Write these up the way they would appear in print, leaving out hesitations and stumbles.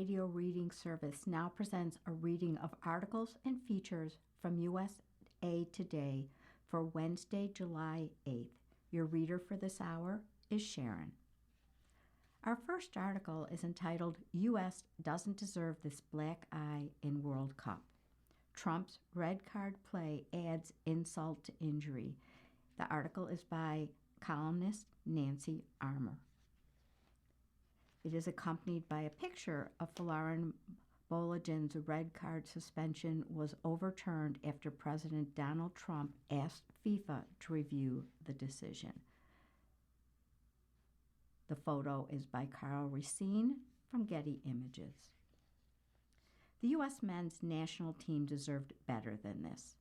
radio reading service now presents a reading of articles and features from USA Today for Wednesday, July 8th. Your reader for this hour is Sharon. Our first article is entitled, U.S. Doesn't Deserve This Black Eye in World Cup. Trump's red card play adds insult to injury. The article is by columnist Nancy Armour. It is accompanied by a picture of Folarin Balogun's red card suspension was overturned after President Donald Trump asked FIFA to review the decision. The photo is by Carl Racine from Getty Images. The U.S. men's national team deserved better than this,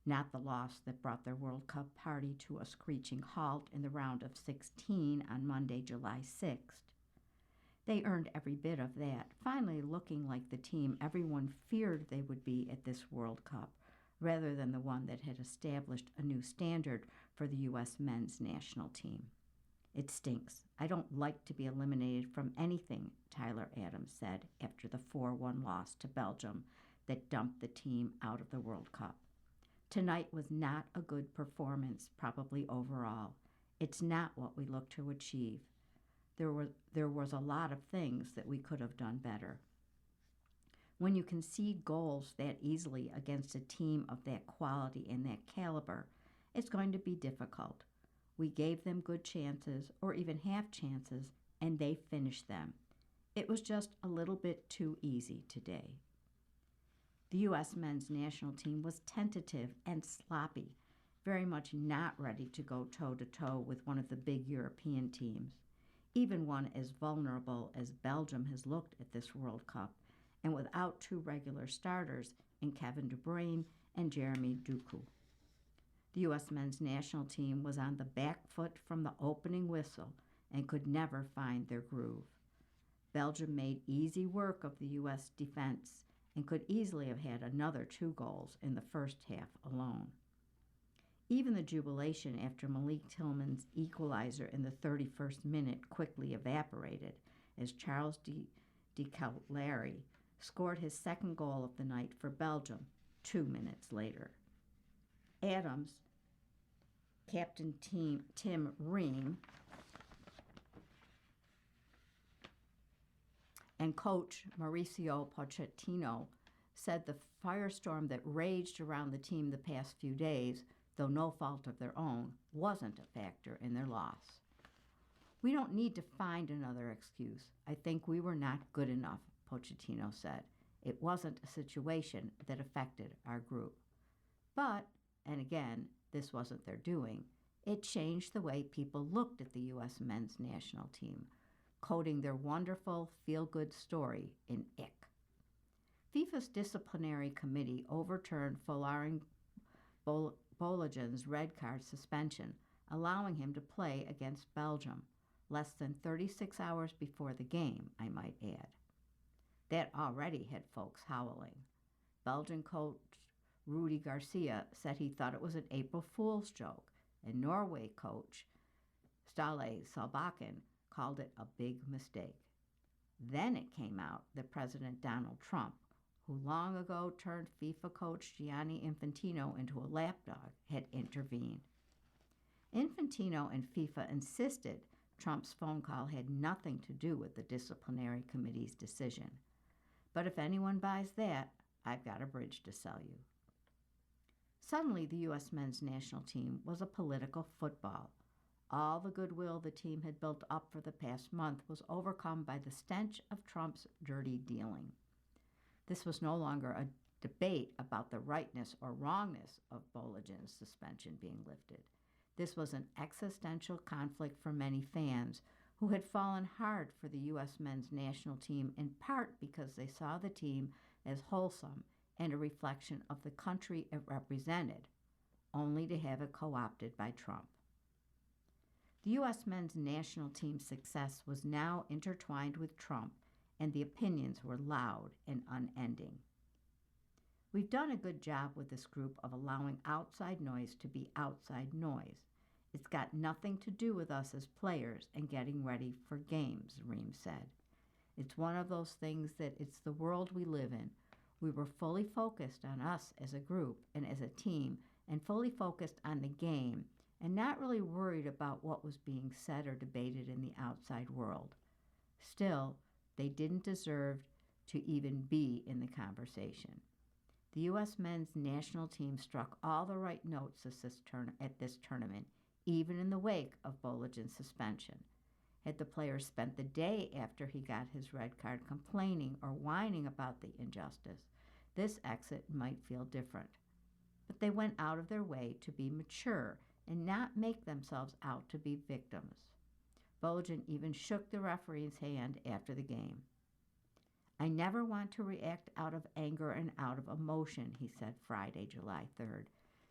not the loss that brought their World Cup party to a screeching halt in the round of 16 on Monday, July 6th. They earned every bit of that, finally looking like the team everyone feared they would be at this World Cup, rather than the one that had established a new standard for the U.S. men's national team. It stinks. I don't like to be eliminated from anything, Tyler Adams said after the 4-1 loss to Belgium that dumped the team out of the World Cup. Tonight was not a good performance, probably overall. It's not what we look to achieve. There was a lot of things that we could have done better. When you concede goals that easily against a team of that quality and that caliber, it's going to be difficult. We gave them good chances, or even half chances, and they finished them. It was just a little bit too easy today. The U.S. men's national team was tentative and sloppy, very much not ready to go toe-to-toe with one of the big European teams, even one as vulnerable as Belgium has looked at this World Cup, and without two regular starters in Kevin De Bruyne and Jeremy Doku. The U.S. men's national team was on the back foot from the opening whistle and could never find their groove. Belgium made easy work of the U.S. defense and could easily have had another 2 goals in the first half alone. Even the jubilation after Malik Tillman's equalizer in the 31st minute quickly evaporated as Charles de Ketelaere scored his second goal of the night for Belgium 2 minutes later. Adams, Captain Tim Ream, and coach Mauricio Pochettino said the firestorm that raged around the team the past few days, though no fault of their own, wasn't a factor in their loss. We don't need to find another excuse. I think we were not good enough, Pochettino said. It wasn't a situation that affected our group. But, and again, this wasn't their doing, it changed the way people looked at the U.S. men's national team, coding their wonderful feel-good story in ick. FIFA's disciplinary committee overturned Folarin Balogun's red card suspension, allowing him to play against Belgium, less than 36 hours before the game, I might add. That already had folks howling. Belgian coach Rudi Garcia said he thought it was an April Fool's joke, and Norway coach Ståle Solbakken called it a big mistake. Then it came out that President Donald Trump, who long ago turned FIFA coach Gianni Infantino into a lapdog, had intervened. Infantino and FIFA insisted Trump's phone call had nothing to do with the disciplinary committee's decision. But if anyone buys that, I've got a bridge to sell you. Suddenly, the U.S. men's national team was a political football. All the goodwill the team had built up for the past month was overcome by the stench of Trump's dirty dealing. This was no longer a debate about the rightness or wrongness of Balogun's suspension being lifted. This was an existential conflict for many fans who had fallen hard for the U.S. men's national team in part because they saw the team as wholesome and a reflection of the country it represented, only to have it co-opted by Trump. The U.S. men's national team's success was now intertwined with Trump, and the opinions were loud and unending. We've done a good job with this group of allowing outside noise to be outside noise. It's got nothing to do with us as players and getting ready for games, Ream said. It's one of those things that it's the world we live in. We were fully focused on us as a group and as a team, and fully focused on the game, and not really worried about what was being said or debated in the outside world. Still, they didn't deserve to even be in the conversation. The U.S. men's national team struck all the right notes at this tournament, even in the wake of Boligin's suspension. Had the player spent the day after he got his red card complaining or whining about the injustice, this exit might feel different. But they went out of their way to be mature and not make themselves out to be victims. Boligin even shook the referee's hand after the game. "I never want to react out of anger and out of emotion," he said Friday, July 3rd.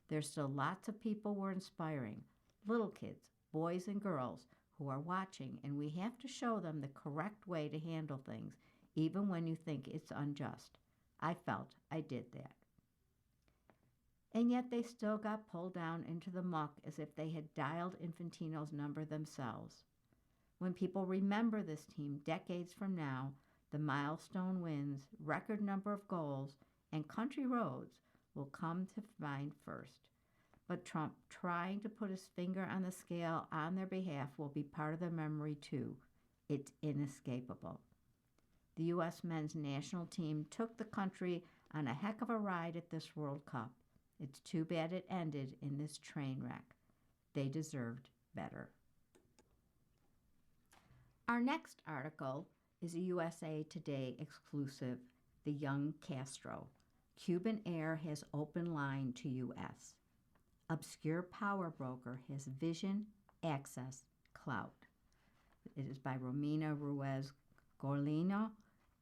"There's still lots of people we're inspiring, little kids, boys and girls, who are watching, and we have to show them the correct way to handle things, even when you think it's unjust. I felt I did that." And yet they still got pulled down into the muck as if they had dialed Infantino's number themselves. When people remember this team decades from now, the milestone wins, record number of goals, and country roads will come to mind first. But Trump trying to put his finger on the scale on their behalf will be part of their memory too. It's inescapable. The U.S. men's national team took the country on a heck of a ride at this World Cup. It's too bad it ended in this train wreck. They deserved better. Our next article is a USA Today exclusive, The Young Castro. Cuban heir has open line to U.S. Obscure power broker has vision, access, clout. It is by Romina Ruiz Gorlino,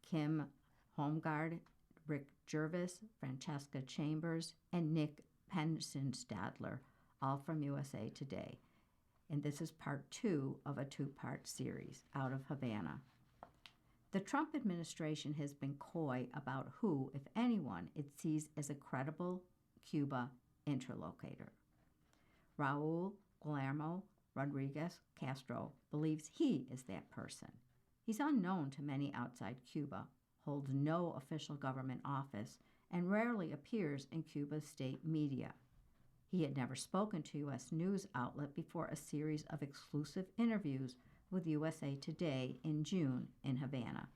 Kim Holmgard, Rick Jervis, Francesca Chambers, and Nick Penson-Stadler, all from USA Today. And this is part 2 of a 2-part series out of Havana. The Trump administration has been coy about who, if anyone, it sees as a credible Cuba interlocutor. Raul Guillermo Rodriguez Castro believes he is that person. He's unknown to many outside Cuba, holds no official government office, and rarely appears in Cuba's state media. He had never spoken to U.S. news outlet before a series of exclusive interviews with USA Today in June in Havana.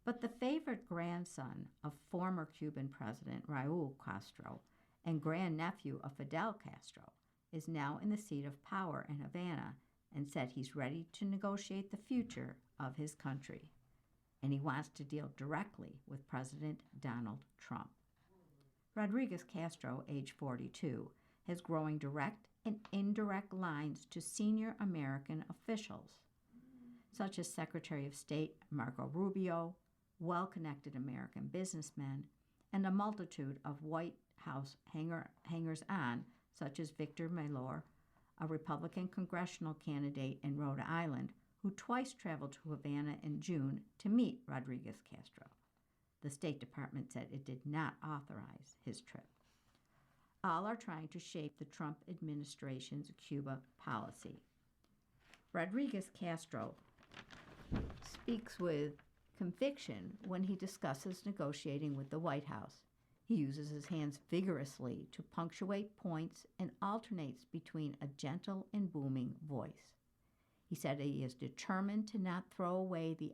But the favorite grandson of former Cuban President Raul Castro and grandnephew of Fidel Castro is now in the seat of power in Havana and said he's ready to negotiate the future of his country. And he wants to deal directly with President Donald Trump. Rodriguez Castro, age 42, has growing direct and indirect lines to senior American officials, such as Secretary of State Marco Rubio, well-connected American businessmen, and a multitude of White House hangers-on, such as Victor Maylor, a Republican congressional candidate in Rhode Island, who twice traveled to Havana in June to meet Rodriguez Castro. The State Department said it did not authorize his trip. All are trying to shape the Trump administration's Cuba policy. Rodriguez Castro speaks with conviction when he discusses negotiating with the White House. He uses his hands vigorously to punctuate points and alternates between a gentle and booming voice. He said he is determined to not throw away the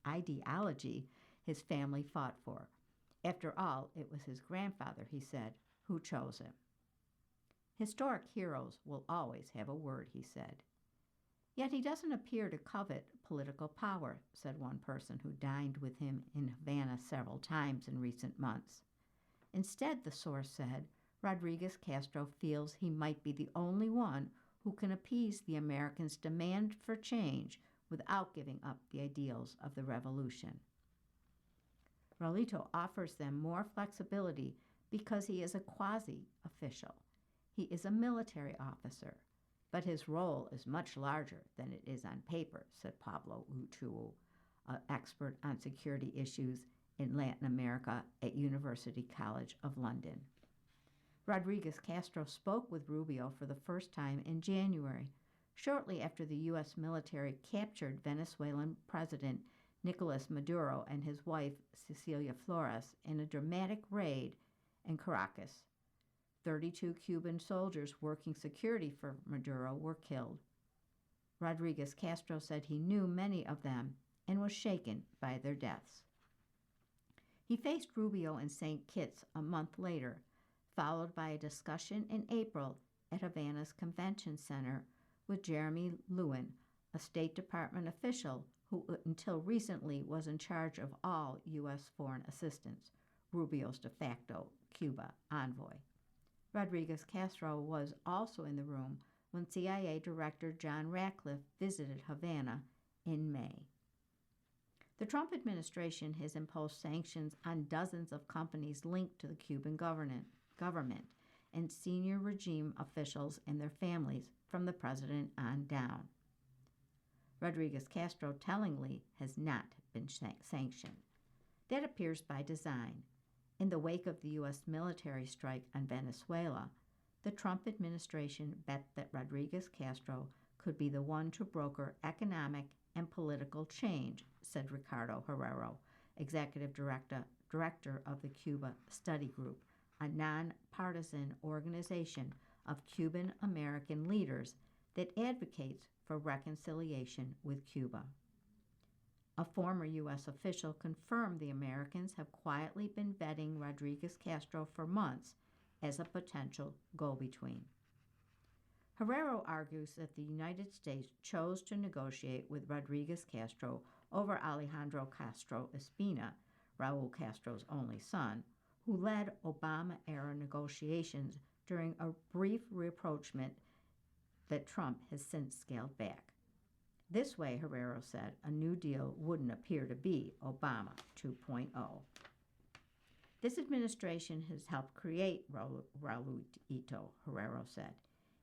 ideology his family fought for. After all, it was his grandfather, he said, who chose him. Historic heroes will always have a word, he said. Yet he doesn't appear to covet political power, said one person who dined with him in Havana several times in recent months. Instead, the source said, Rodriguez Castro feels he might be the only one who can appease the Americans' demand for change without giving up the ideals of the revolution. Raulito offers them more flexibility because he is a quasi-official. He is a military officer, but his role is much larger than it is on paper, said Pablo Uchuo, an expert on security issues in Latin America at University College of London. Rodriguez Castro spoke with Rubio for the first time in January, Shortly after the U.S. military captured Venezuelan President Nicolas Maduro and his wife Cecilia Flores in a dramatic raid in Caracas, 32 Cuban soldiers working security for Maduro were killed. Rodriguez Castro said he knew many of them and was shaken by their deaths. He faced Rubio in St. Kitts a month later, followed by a discussion in April at Havana's Convention Center with Jeremy Lewin, a State Department official who until recently was in charge of all U.S. foreign assistance, Rubio's de facto Cuba envoy. Rodriguez Castro was also in the room when CIA Director John Ratcliffe visited Havana in May. The Trump administration has imposed sanctions on dozens of companies linked to the Cuban government and senior regime officials and their families from the president on down. Rodriguez Castro tellingly has not been sanctioned. That appears by design. In the wake of the U.S. military strike on Venezuela, the Trump administration bet that Rodriguez Castro could be the one to broker economic and political change, said Ricardo Herrero, executive director of the Cuba Study Group, a nonpartisan organization of Cuban American leaders that advocates for reconciliation with Cuba. A former U.S. official confirmed the Americans have quietly been vetting Rodriguez Castro for months as a potential go-between. Herrero argues that the United States chose to negotiate with Rodriguez Castro over Alejandro Castro Espina, Raul Castro's only son, who led Obama-era negotiations during a brief rapprochement that Trump has since scaled back. This way, Herrero said, a new deal wouldn't appear to be Obama 2.0. This administration has helped create Raulito, Herrero said.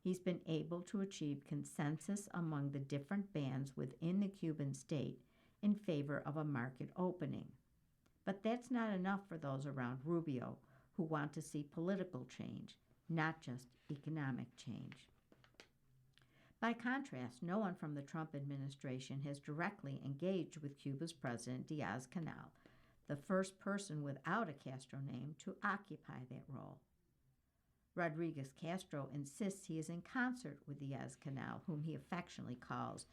He's been able to achieve consensus among the different bands within the Cuban state in favor of a market opening. But that's not enough for those around Rubio who want to see political change, not just economic change. By contrast, no one from the Trump administration has directly engaged with Cuba's President Diaz-Canel, the first person without a Castro name to occupy that role. Rodriguez Castro insists he is in concert with Diaz-Canel, whom he affectionately calls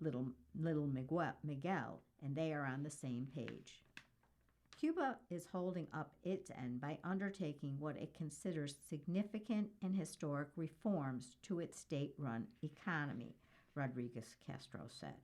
Little Miguel, and they are on the same page. Cuba is holding up its end by undertaking what it considers significant and historic reforms to its state-run economy, Rodriguez Castro said.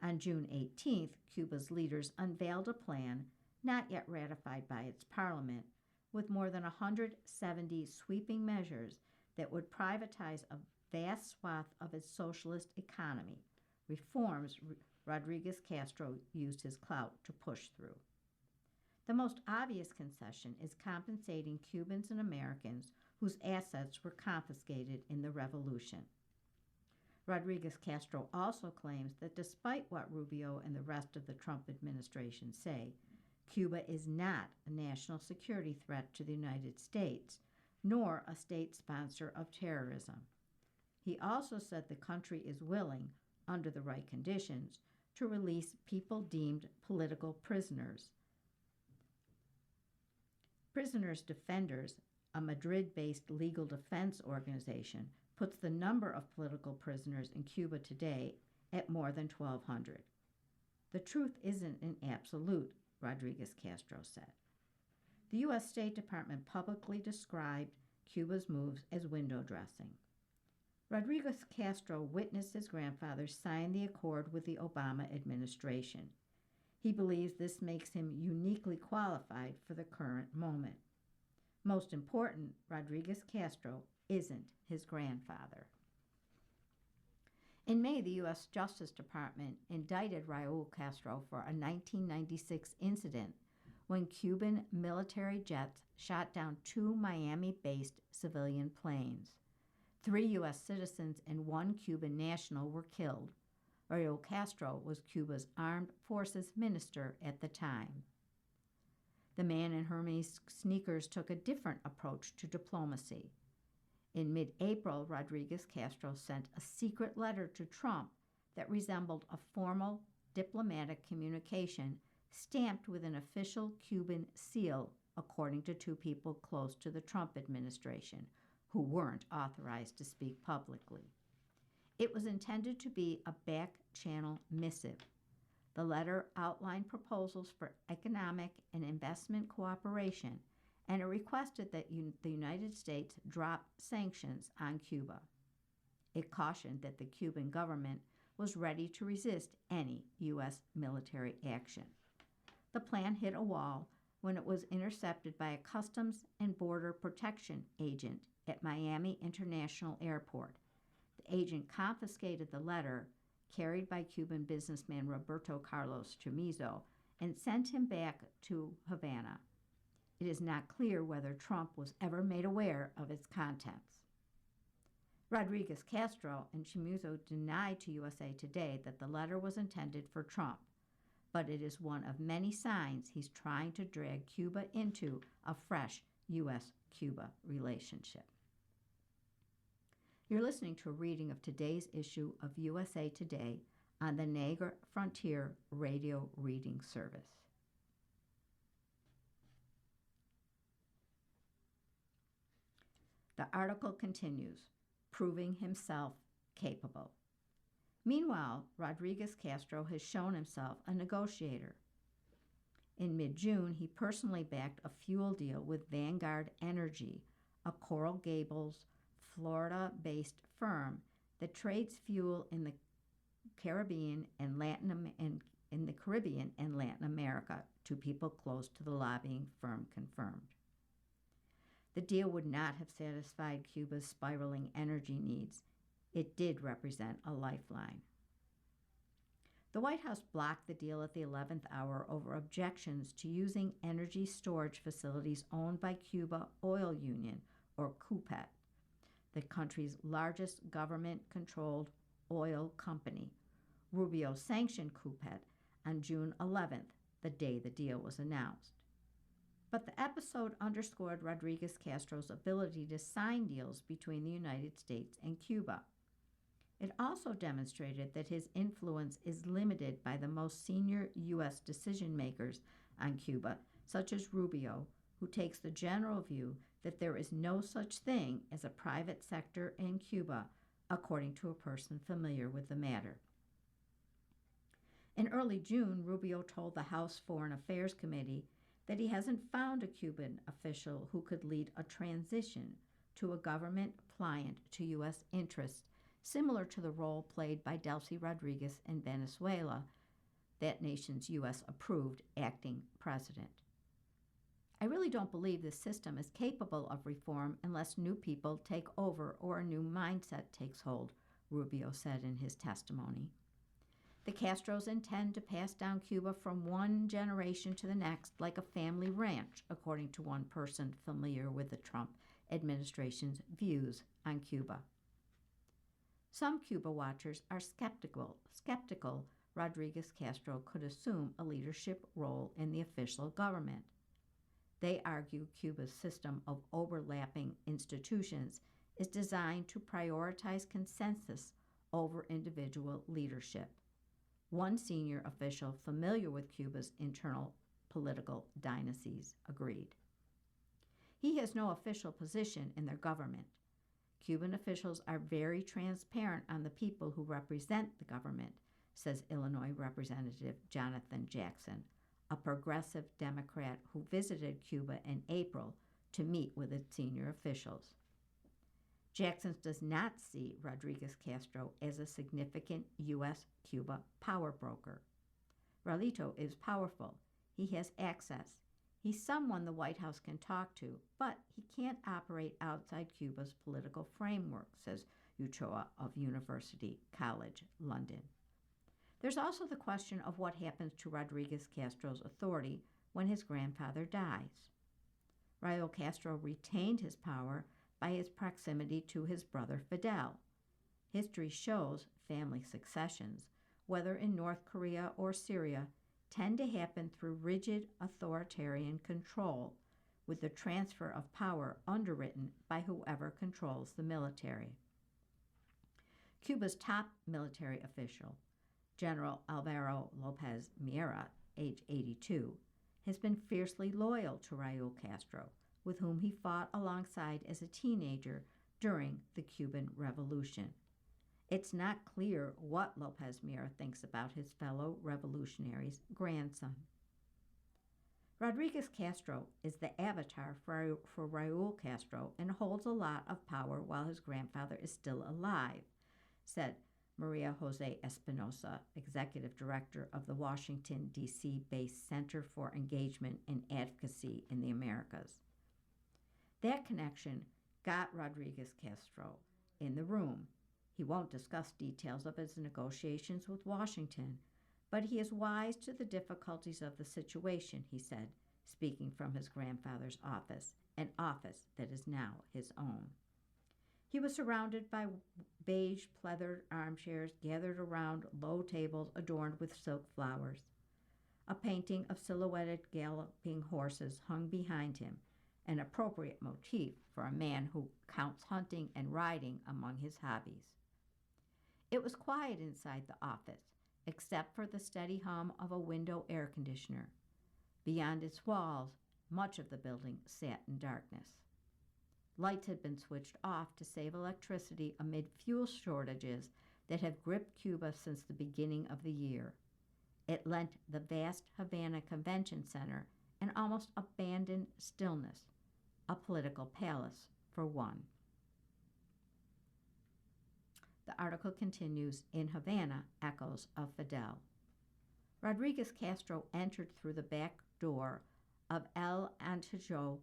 On June 18th, Cuba's leaders unveiled a plan, not yet ratified by its parliament, with more than 170 sweeping measures that would privatize a vast swath of its socialist economy, reforms Rodriguez Castro used his clout to push through. The most obvious concession is compensating Cubans and Americans whose assets were confiscated in the revolution. Rodriguez Castro also claims that despite what Rubio and the rest of the Trump administration say, Cuba is not a national security threat to the United States, nor a state sponsor of terrorism. He also said the country is willing, under the right conditions, to release people deemed political prisoners. Prisoners Defenders, a Madrid-based legal defense organization, puts the number of political prisoners in Cuba today at more than 1,200. The truth isn't an absolute, Rodriguez Castro said. The U.S. State Department publicly described Cuba's moves as window dressing. Rodriguez Castro witnessed his grandfather sign the accord with the Obama administration. He believes this makes him uniquely qualified for the current moment. Most important, Rodriguez Castro isn't his grandfather. In May, the U.S. Justice Department indicted Raul Castro for a 1996 incident when Cuban military jets shot down 2 Miami-based civilian planes. 3 U.S. citizens and 1 Cuban national were killed. Raul Castro was Cuba's armed forces minister at the time. The man in Hermes sneakers took a different approach to diplomacy. In mid-April, Rodriguez Castro sent a secret letter to Trump that resembled a formal diplomatic communication stamped with an official Cuban seal, according to two people close to the Trump administration, who weren't authorized to speak publicly. It was intended to be a back-channel missive. The letter outlined proposals for economic and investment cooperation, and it requested that the United States drop sanctions on Cuba. It cautioned that the Cuban government was ready to resist any U.S. military action. The plan hit a wall when it was intercepted by a Customs and Border Protection agent at Miami International Airport. The agent confiscated the letter carried by Cuban businessman Roberto Carlos Chamizo and sent him back to Havana. It is not clear whether Trump was ever made aware of its contents. Rodriguez Castro and Chamizo denied to USA Today that the letter was intended for Trump, but it is one of many signs he's trying to drag Cuba into a fresh U.S.-Cuba relationship. You're listening to a reading of today's issue of USA Today on the Niagara Frontier Radio Reading Service. The article continues, proving himself capable. Meanwhile, Rodriguez Castro has shown himself a negotiator. In mid-June, he personally backed a fuel deal with Vanguard Energy, a Coral Gables, Florida-based firm that trades fuel in the Caribbean and Latin America, to people close to the lobbying firm confirmed. The deal would not have satisfied Cuba's spiraling energy needs. It did represent a lifeline. The White House blocked the deal at the 11th hour over objections to using energy storage facilities owned by Cuba Oil Union, or CUPET, the country's largest government-controlled oil company. Rubio sanctioned CUPET on June 11th, the day the deal was announced. But the episode underscored Rodriguez Castro's ability to sign deals between the United States and Cuba. It also demonstrated that his influence is limited by the most senior U.S. decision-makers on Cuba, such as Rubio, who takes the general view that there is no such thing as a private sector in Cuba, according to a person familiar with the matter. In early June, Rubio told the House Foreign Affairs Committee that he hasn't found a Cuban official who could lead a transition to a government pliant to U.S. interests, similar to the role played by Delcy Rodriguez in Venezuela, that nation's U.S.-approved acting president. I really don't believe this system is capable of reform unless new people take over or a new mindset takes hold, Rubio said in his testimony. The Castros intend to pass down Cuba from one generation to the next like a family ranch, according to one person familiar with the Trump administration's views on Cuba. Some Cuba watchers are skeptical Rodriguez Castro could assume a leadership role in the official government. They argue Cuba's system of overlapping institutions is designed to prioritize consensus over individual leadership. One senior official familiar with Cuba's internal political dynasties agreed. He has no official position in their government. Cuban officials are very transparent on the people who represent the government, says Illinois Representative Jonathan Jackson, a progressive Democrat who visited Cuba in April to meet with its senior officials. Jackson does not see Rodriguez Castro as a significant U.S.-Cuba power broker. Raulito is powerful. He has access. He's someone the White House can talk to, but he can't operate outside Cuba's political framework, says Uchoa of University College London. There's also the question of what happens to Rodriguez Castro's authority when his grandfather dies. Raul Castro retained his power by his proximity to his brother Fidel. History shows family successions, whether in North Korea or Syria, tend to happen through rigid authoritarian control, with the transfer of power underwritten by whoever controls the military. Cuba's top military official, General Alvaro Lopez Miera, age 82, has been fiercely loyal to Raul Castro, with whom he fought alongside as a teenager during the Cuban Revolution. It's not clear what Lopez Miera thinks about his fellow revolutionary's grandson. Rodriguez Castro is the avatar for Raul Castro and holds a lot of power while his grandfather is still alive, said Maria Jose Espinosa, executive director of the Washington, D.C.-based Center for Engagement and Advocacy in the Americas. That connection got Rodriguez Castro in the room. He won't discuss details of his negotiations with Washington, but he is wise to the difficulties of the situation, he said, speaking from his grandfather's office, an office that is now his own. He was surrounded by beige pleathered armchairs gathered around low tables adorned with silk flowers. A painting of silhouetted galloping horses hung behind him, an appropriate motif for a man who counts hunting and riding among his hobbies. It was quiet inside the office, except for the steady hum of a window air conditioner. Beyond its walls, much of the building sat in darkness. Lights had been switched off to save electricity amid fuel shortages that have gripped Cuba since the beginning of the year. It lent the vast Havana Convention Center an almost abandoned stillness, a political palace for one. The article continues, in Havana, echoes of Fidel. Rodriguez Castro entered through the back door of El Antijo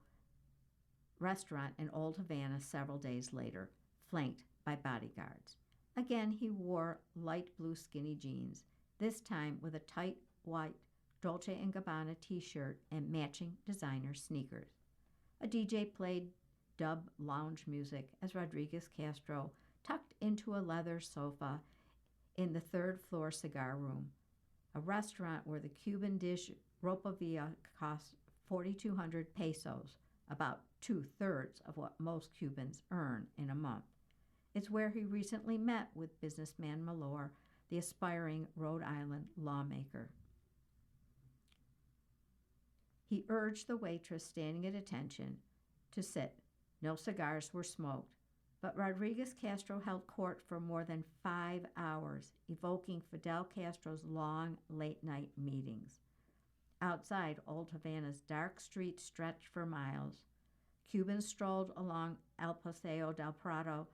restaurant in Old Havana several days later, flanked by bodyguards. Again, he wore light blue skinny jeans, this time with a tight white Dolce & Gabbana t-shirt and matching designer sneakers. A DJ played dub lounge music as Rodriguez Castro tucked into a leather sofa in the third-floor cigar room, a restaurant where the Cuban dish ropa villa costs 4,200 pesos, about two-thirds of what most Cubans earn in a month. It's where he recently met with businessman Malor, the aspiring Rhode Island lawmaker. He urged the waitress standing at attention to sit. No cigars were smoked, but Rodriguez Castro held court for more than 5 hours, evoking Fidel Castro's long late-night meetings. Outside, Old Havana's dark streets stretched for miles. Cubans strolled along El Paseo del Prado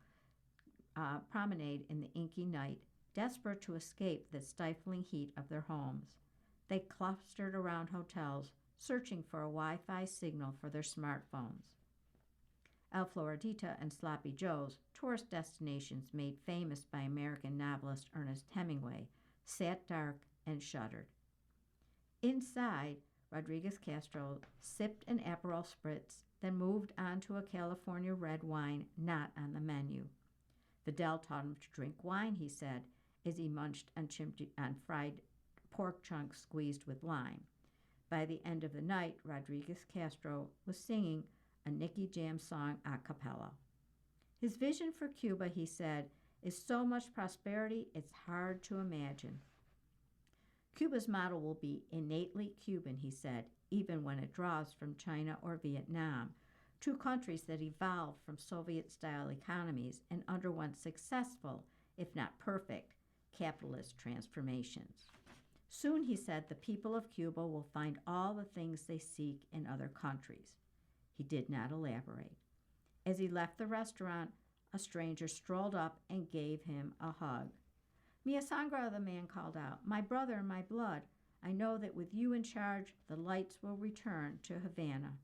promenade in the inky night, desperate to escape the stifling heat of their homes. They clustered around hotels, searching for a Wi-Fi signal for their smartphones. El Floridita and Sloppy Joe's, tourist destinations made famous by American novelist Ernest Hemingway, sat dark and shuttered. Inside, Rodriguez Castro sipped an Aperol Spritz, then moved on to a California red wine not on the menu. Fidel taught him to drink wine, he said, as he munched on fried pork chunks squeezed with lime. By the end of the night, Rodriguez Castro was singing a Nicky Jam song a cappella. His vision for Cuba, he said, is so much prosperity it's hard to imagine. Cuba's model will be innately Cuban, he said, even when it draws from China or Vietnam, two countries that evolved from Soviet-style economies and underwent successful, if not perfect, capitalist transformations. Soon, he said, the people of Cuba will find all the things they seek in other countries. He did not elaborate. As he left the restaurant, a stranger strolled up and gave him a hug. "Mia Sangra," the man called out, "my brother, my blood. I know that with you in charge, the lights will return to Havana."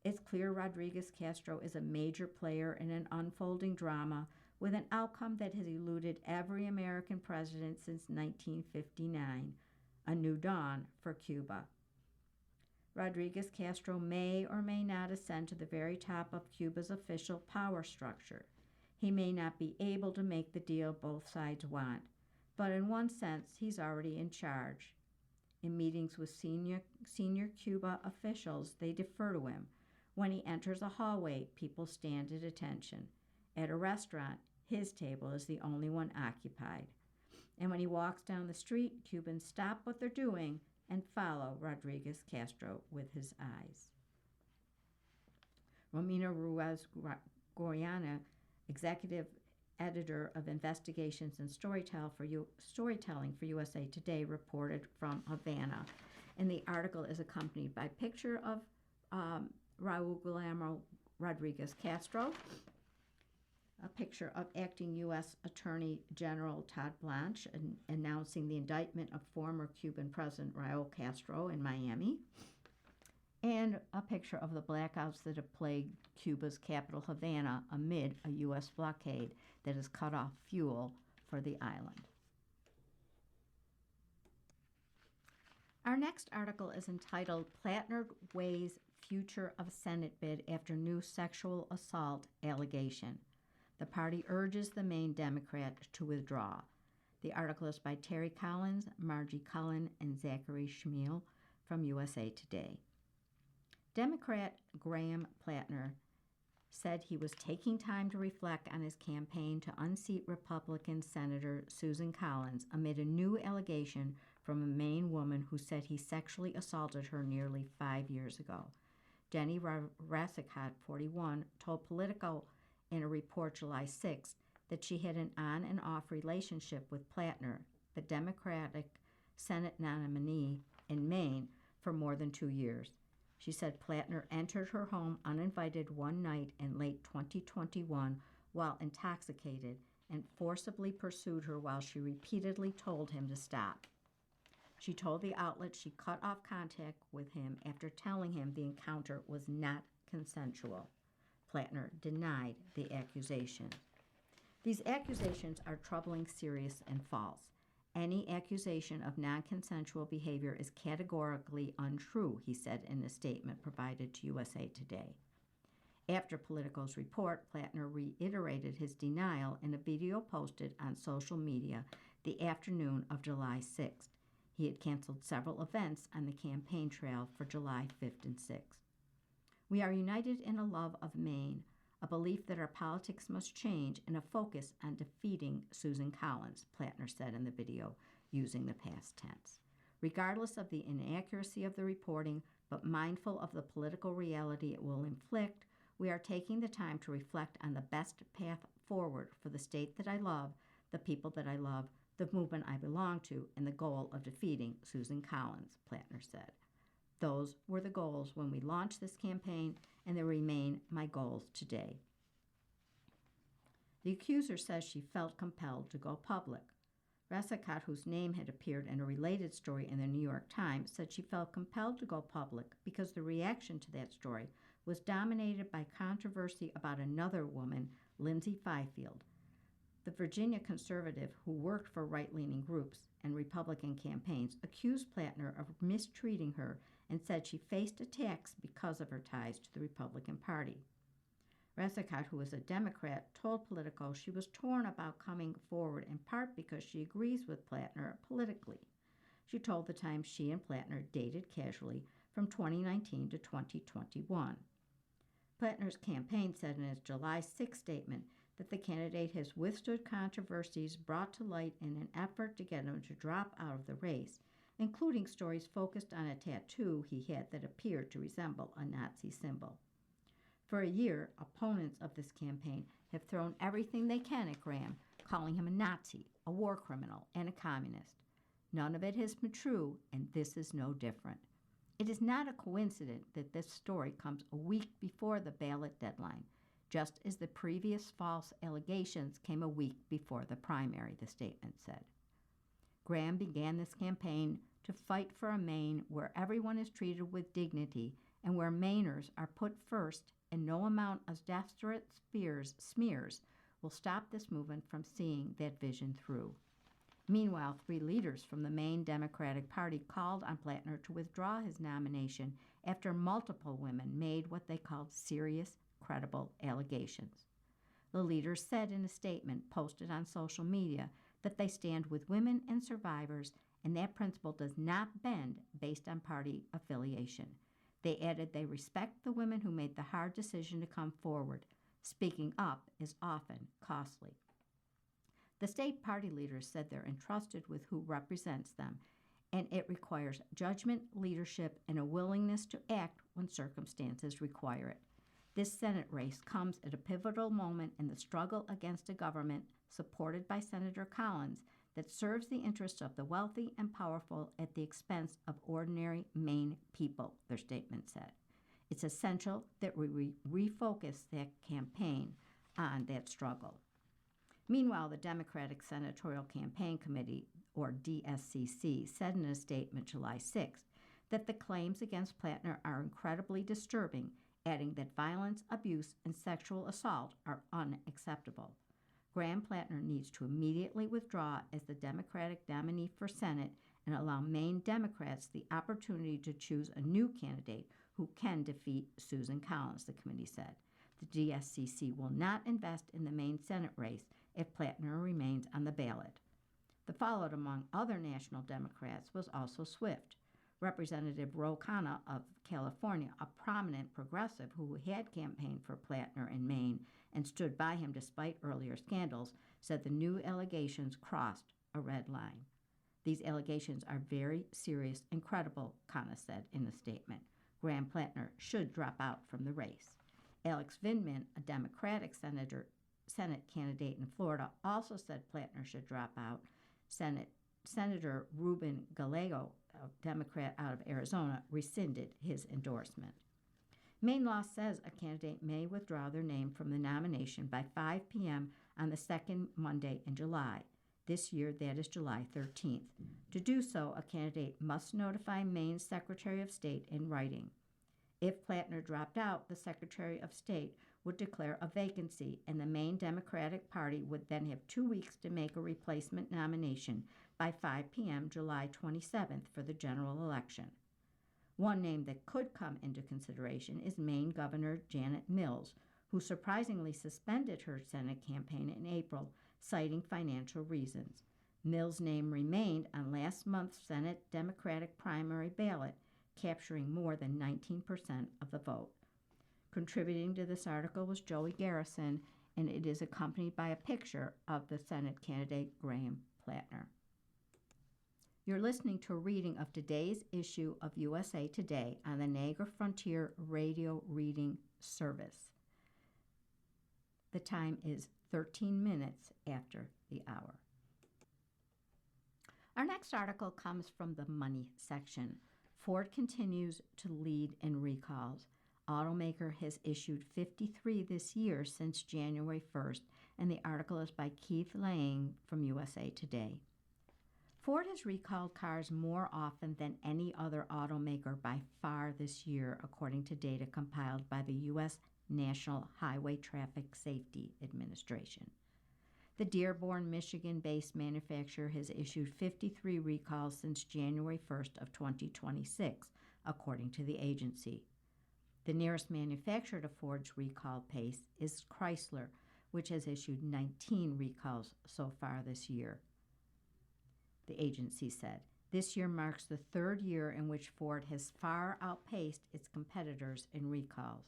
It's clear Rodriguez Castro is a major player in an unfolding drama with an outcome that has eluded every American president since 1959, a new dawn for Cuba. Rodriguez Castro may or may not ascend to the very top of Cuba's official power structure. He may not be able to make the deal both sides want, but in one sense, he's already in charge. In meetings with senior Cuba officials, they defer to him. When he enters a hallway, people stand at attention. At a restaurant, his table is the only one occupied. And when he walks down the street, Cubans stop what they're doing and follow Rodriguez Castro with his eyes. Romina Ruiz Goriana, executive editor of Investigations and Storytelling for USA Today, reported from Havana. And the article is accompanied by a picture of Raul Guillermo Rodriguez Castro, a picture of acting U.S. Attorney General Todd Blanche announcing the indictment of former Cuban President Raul Castro in Miami, and a picture of the blackouts that have plagued Cuba's capital, Havana, amid a U.S. blockade that has cut off fuel for the island. Our next article is entitled Plattner Weighs Future of Senate Bid After New Sexual Assault Allegation. The party urges the Maine Democrat to withdraw. The article is by Terry Collins, Margie Cullen, and Zachary Schmiel from USA Today. Democrat Graham Plattner said he was taking time to reflect on his campaign to unseat Republican Senator Susan Collins amid a new allegation from a Maine woman who said he sexually assaulted her nearly 5 years ago. Denny Rassicot, 41, told Politico in a report July 6 that she had an on and off relationship with Plattner, the Democratic Senate nominee in Maine, for more than 2 years. She said Plattner entered her home uninvited one night in late 2021 while intoxicated and forcibly pursued her while she repeatedly told him to stop. She told the outlet she cut off contact with him after telling him the encounter was not consensual. Plattner denied the accusation. These accusations are troubling, serious, and false. Any accusation of non-consensual behavior is categorically untrue, he said in a statement provided to USA Today. After Politico's report, Plattner reiterated his denial in a video posted on social media the afternoon of July 6th. He had canceled several events on the campaign trail for July 5th and 6th. We are united in a love of Maine, a belief that our politics must change, and a focus on defeating Susan Collins, Plattner said in the video, using the past tense. Regardless of the inaccuracy of the reporting, but mindful of the political reality it will inflict, we are taking the time to reflect on the best path forward for the state that I love, the people that I love, the movement I belong to, and the goal of defeating Susan Collins, Plattner said. Those were the goals when we launched this campaign, and they remain my goals today. The accuser says she felt compelled to go public. Rassicot, whose name had appeared in a related story in the New York Times, said she felt compelled to go public because the reaction to that story was dominated by controversy about another woman, Lindsay Fifield. The Virginia conservative who worked for right-leaning groups and Republican campaigns accused Plattner of mistreating her and said she faced attacks because of her ties to the Republican Party. Rassicot, who is a Democrat, told Politico she was torn about coming forward in part because she agrees with Plattner politically. She told the Times she and Plattner dated casually from 2019 to 2021. Plattner's campaign said in its July 6 statement that the candidate has withstood controversies brought to light in an effort to get him to drop out of the race, including stories focused on a tattoo he had that appeared to resemble a Nazi symbol. For a year, opponents of this campaign have thrown everything they can at Graham, calling him a Nazi, a war criminal, and a communist. None of it has been true, and this is no different. It is not a coincidence that this story comes a week before the ballot deadline, just as the previous false allegations came a week before the primary, the statement said. Graham began this campaign to fight for a Maine where everyone is treated with dignity and where Mainers are put first, and no amount of desperate smears will stop this movement from seeing that vision through. Meanwhile, 3 leaders from the Maine Democratic Party called on Plattner to withdraw his nomination after multiple women made what they called serious, credible allegations. The leaders said in a statement posted on social media that they stand with women and survivors and that principle does not bend based on party affiliation. They added they respect the women who made the hard decision to come forward. Speaking up is often costly. The state party leaders said they're entrusted with who represents them, and it requires judgment, leadership, and a willingness to act when circumstances require it. This Senate race comes at a pivotal moment in the struggle against a government supported by Senator Collins that serves the interests of the wealthy and powerful at the expense of ordinary Maine people, their statement said. It's essential that we refocus that campaign on that struggle. Meanwhile, the Democratic Senatorial Campaign Committee, or DSCC, said in a statement July 6th that the claims against Plattner are incredibly disturbing, adding that violence, abuse, and sexual assault are unacceptable. Graham Plattner needs to immediately withdraw as the Democratic nominee for Senate and allow Maine Democrats the opportunity to choose a new candidate who can defeat Susan Collins, the committee said. The DSCC will not invest in the Maine Senate race if Plattner remains on the ballot. The fallout among other national Democrats was also swift. Representative Ro Khanna of California, a prominent progressive who had campaigned for Plattner in Maine and stood by him despite earlier scandals, said the new allegations crossed a red line. These allegations are very serious and credible, Khanna said in a statement. Graham Plattner should drop out from the race. Alex Vindman, a Democratic Senate candidate in Florida, also said Plattner should drop out. Senator Ruben Gallego, a Democrat out of Arizona, rescinded his endorsement. Maine law says a candidate may withdraw their name from the nomination by 5 p.m. on the second Monday in July. This year, that is July 13th. To do so, a candidate must notify Maine's Secretary of State in writing. If Plattner dropped out, the Secretary of State would declare a vacancy, and the Maine Democratic Party would then have 2 weeks to make a replacement nomination by 5 p.m. July 27th for the general election. One name that could come into consideration is Maine Governor Janet Mills, who surprisingly suspended her Senate campaign in April, citing financial reasons. Mills' name remained on last month's Senate Democratic primary ballot, capturing more than 19% of the vote. Contributing to this article was Joey Garrison, and it is accompanied by a picture of the Senate candidate Graham Plattner. You're listening to a reading of today's issue of USA Today on the Niagara Frontier Radio Reading Service. The time is 13 minutes after the hour. Our next article comes from the Money section. Ford continues to lead in recalls. Automaker has issued 53 this year since January 1st, and the article is by Keith Lang from USA Today. Ford has recalled cars more often than any other automaker by far this year, according to data compiled by the U.S. National Highway Traffic Safety Administration. The Dearborn, Michigan-based manufacturer has issued 53 recalls since January 1st of 2026, according to the agency. The nearest manufacturer to Ford's recall pace is Chrysler, which has issued 19 recalls so far this year. The agency said, this year marks the third year in which Ford has far outpaced its competitors in recalls.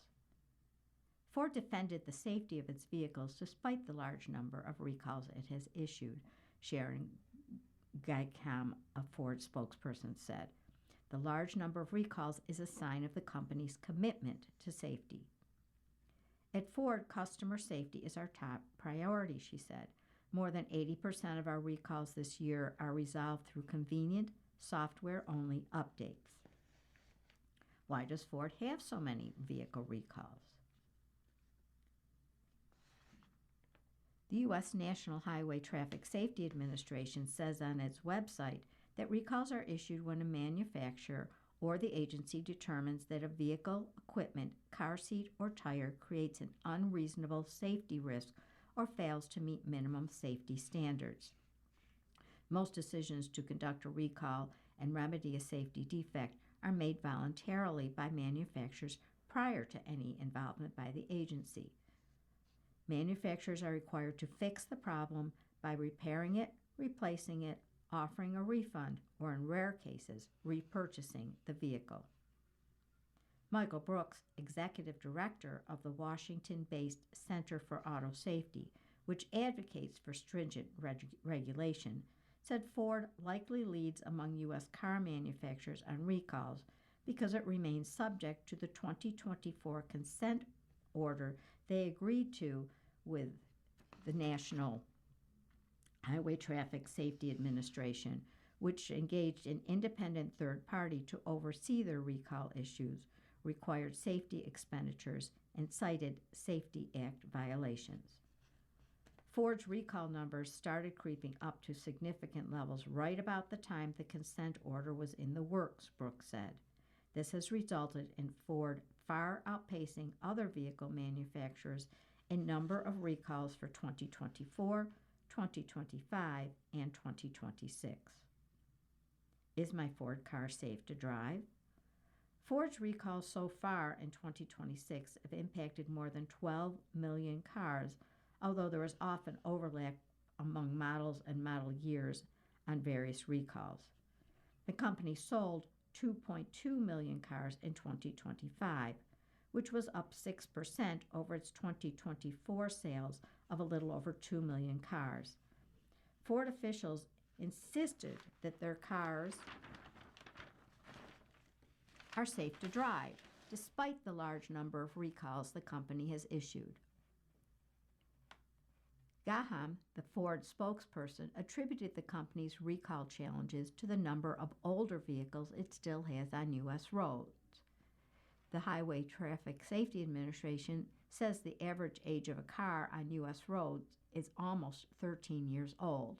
Ford defended the safety of its vehicles despite the large number of recalls it has issued, Sharon Guycom, a Ford spokesperson, said. The large number of recalls is a sign of the company's commitment to safety. At Ford, customer safety is our top priority, she said. More than 80% of our recalls this year are resolved through convenient, software-only updates. Why does Ford have so many vehicle recalls? The U.S. National Highway Traffic Safety Administration says on its website that recalls are issued when a manufacturer or the agency determines that a vehicle, equipment, car seat, or tire creates an unreasonable safety risk or fails to meet minimum safety standards. Most decisions to conduct a recall and remedy a safety defect are made voluntarily by manufacturers prior to any involvement by the agency. Manufacturers are required to fix the problem by repairing it, replacing it, offering a refund, or in rare cases, repurchasing the vehicle. Michael Brooks, executive director of the Washington-based Center for Auto Safety, which advocates for stringent regulation, said Ford likely leads among U.S. car manufacturers on recalls because it remains subject to the 2024 consent order they agreed to with the National Highway Traffic Safety Administration, which engaged an independent third party to oversee their recall issues, required safety expenditures, and cited Safety Act violations. Ford's recall numbers started creeping up to significant levels right about the time the consent order was in the works, Brooks said. This has resulted in Ford far outpacing other vehicle manufacturers in number of recalls for 2024, 2025, and 2026. Is my Ford car safe to drive? Ford's recalls so far in 2026 have impacted more than 12 million cars, although there is often overlap among models and model years on various recalls. The company sold 2.2 million cars in 2025, which was up 6% over its 2024 sales of a little over 2 million cars. Ford officials insisted that their cars are safe to drive, despite the large number of recalls the company has issued. Gaham, the Ford spokesperson, attributed the company's recall challenges to the number of older vehicles it still has on U.S. roads. The Highway Traffic Safety Administration says the average age of a car on U.S. roads is almost 13 years old.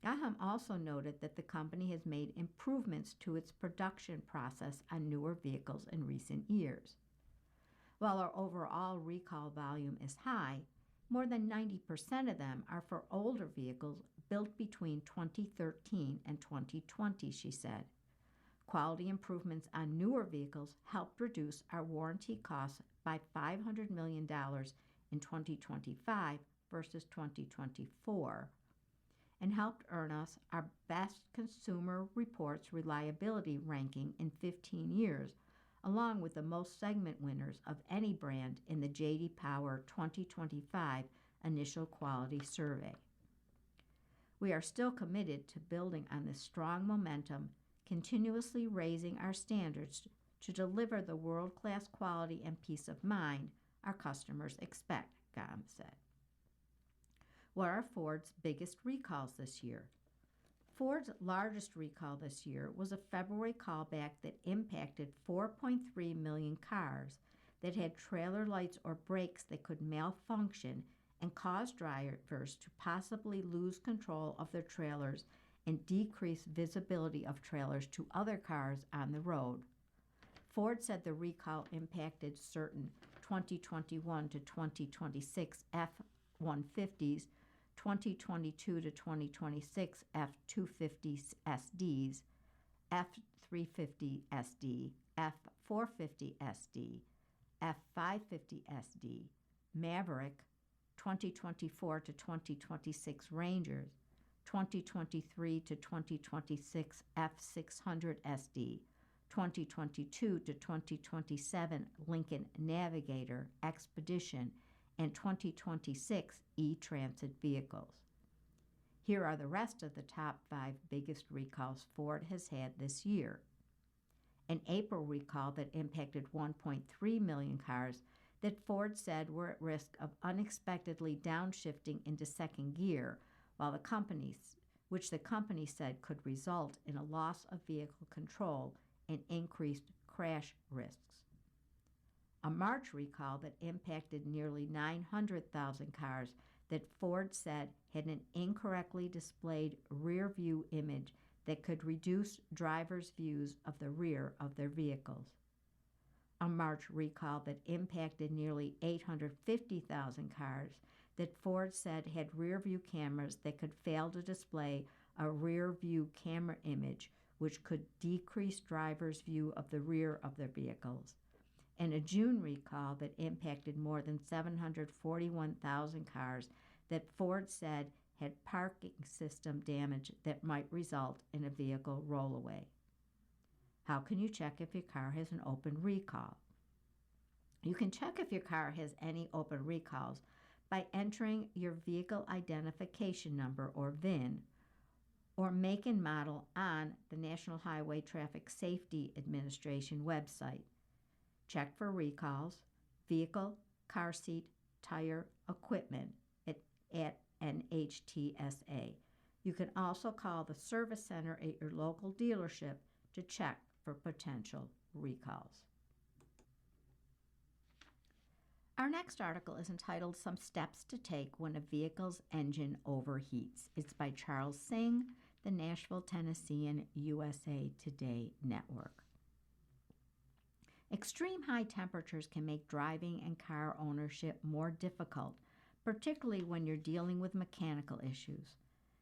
Gaham also noted that the company has made improvements to its production process on newer vehicles in recent years. While our overall recall volume is high, more than 90% of them are for older vehicles built between 2013 and 2020, she said. Quality improvements on newer vehicles helped reduce our warranty costs by $500 million in 2025 versus 2024, and helped earn us our best Consumer Reports reliability ranking in 15 years, along with the most segment winners of any brand in the J.D. Power 2025 Initial Quality Survey. We are still committed to building on this strong momentum, continuously raising our standards to deliver the world-class quality and peace of mind our customers expect, Gaham said. What are Ford's biggest recalls this year? Ford's largest recall this year was a February callback that impacted 4.3 million cars that had trailer lights or brakes that could malfunction and cause drivers to possibly lose control of their trailers and decrease visibility of trailers to other cars on the road. Ford said the recall impacted certain 2021 to 2026 F-150s, 2022 to 2026 F-250 SDs, F-350 SD, F-450 SD, F-550 SD, Maverick, 2024 to 2026 Rangers, 2023 to 2026 F-600 SD, 2022 to 2027 Lincoln Navigator, Expedition, and 2026 E-Transit vehicles. Here are the rest of the top 5 biggest recalls Ford has had this year. An April recall that impacted 1.3 million cars that Ford said were at risk of unexpectedly downshifting into second gear, which the company said could result in a loss of vehicle control and increased crash risks. A March recall that impacted nearly 900,000 cars that Ford said had an incorrectly displayed rear view image that could reduce drivers' views of the rear of their vehicles. A March recall that impacted nearly 850,000 cars that Ford said had rear view cameras that could fail to display a rear view camera image, which could decrease drivers' view of the rear of their vehicles. And a June recall that impacted more than 741,000 cars that Ford said had parking system damage that might result in a vehicle rollaway. How can you check if your car has an open recall? You can check if your car has any open recalls by entering your vehicle identification number, or VIN, or make and model on the National Highway Traffic Safety Administration website. Check for recalls, vehicle, car seat, tire, equipment at NHTSA. You can also call the service center at your local dealership to check for potential recalls. Our next article is entitled Some Steps to Take When a Vehicle's Engine Overheats. It's by Charles Singh, the Nashville, Tennessean USA Today Network. Extreme high temperatures can make driving and car ownership more difficult, particularly when you're dealing with mechanical issues.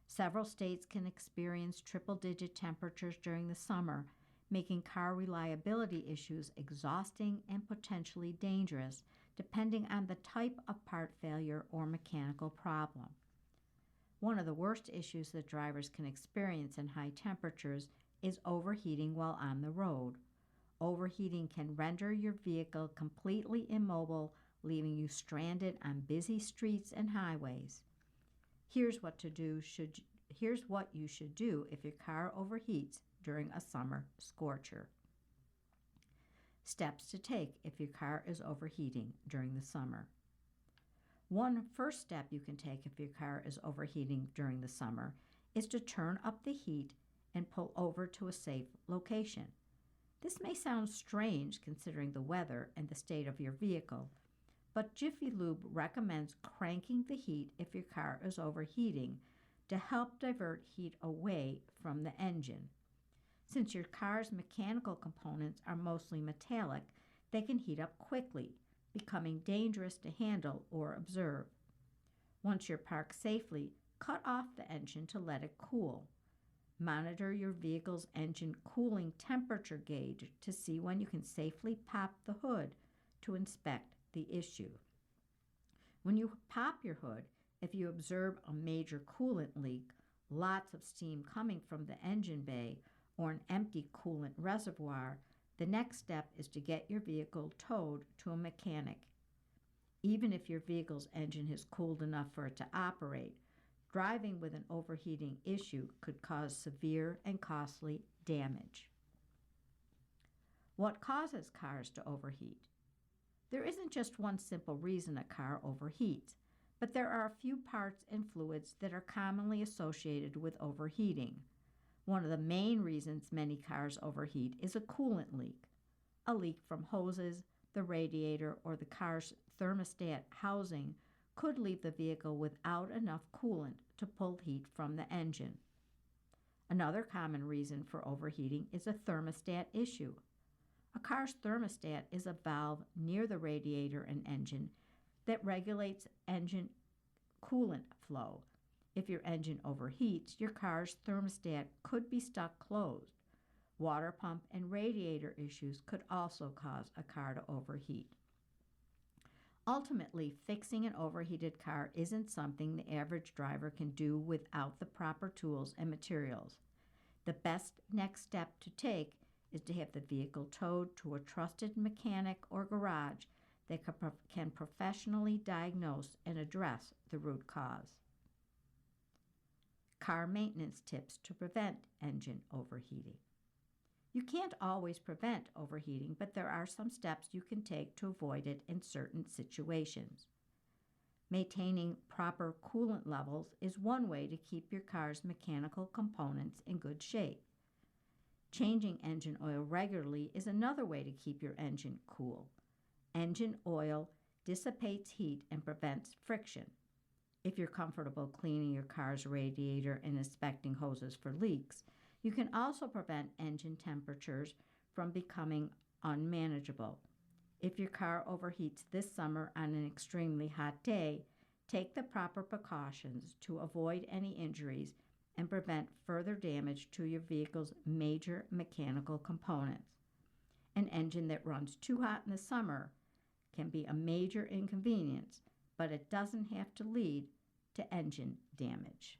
Several states can experience triple-digit temperatures during the summer, making car reliability issues exhausting and potentially dangerous, depending on the type of part failure or mechanical problem. One of the worst issues that drivers can experience in high temperatures is overheating while on the road. Overheating can render your vehicle completely immobile, leaving you stranded on busy streets and highways. Here's what you should do if your car overheats during a summer scorcher. Steps to take if your car is overheating during the summer. One first step you can take if your car is overheating during the summer is to turn up the heat and pull over to a safe location. This may sound strange considering the weather and the state of your vehicle, but Jiffy Lube recommends cranking the heat if your car is overheating to help divert heat away from the engine. Since your car's mechanical components are mostly metallic, they can heat up quickly, becoming dangerous to handle or observe. Once you're parked safely, cut off the engine to let it cool. Monitor your vehicle's engine cooling temperature gauge to see when you can safely pop the hood to inspect the issue. When you pop your hood, if you observe a major coolant leak, lots of steam coming from the engine bay, or an empty coolant reservoir, the next step is to get your vehicle towed to a mechanic. Even if your vehicle's engine has cooled enough for it to operate, driving with an overheating issue could cause severe and costly damage. What causes cars to overheat? There isn't just one simple reason a car overheats, but there are a few parts and fluids that are commonly associated with overheating. One of the main reasons many cars overheat is a coolant leak. A leak from hoses, the radiator, or the car's thermostat housing could leave the vehicle without enough coolant to pull heat from the engine. Another common reason for overheating is a thermostat issue. A car's thermostat is a valve near the radiator and engine that regulates engine coolant flow. If your engine overheats, your car's thermostat could be stuck closed. Water pump and radiator issues could also cause a car to overheat. Ultimately, fixing an overheated car isn't something the average driver can do without the proper tools and materials. The best next step to take is to have the vehicle towed to a trusted mechanic or garage that can professionally diagnose and address the root cause. Car maintenance tips to prevent engine overheating. You can't always prevent overheating, but there are some steps you can take to avoid it in certain situations. Maintaining proper coolant levels is one way to keep your car's mechanical components in good shape. Changing engine oil regularly is another way to keep your engine cool. Engine oil dissipates heat and prevents friction. If you're comfortable cleaning your car's radiator and inspecting hoses for leaks, you can also prevent engine temperatures from becoming unmanageable. If your car overheats this summer on an extremely hot day, take the proper precautions to avoid any injuries and prevent further damage to your vehicle's major mechanical components. An engine that runs too hot in the summer can be a major inconvenience, but it doesn't have to lead to engine damage.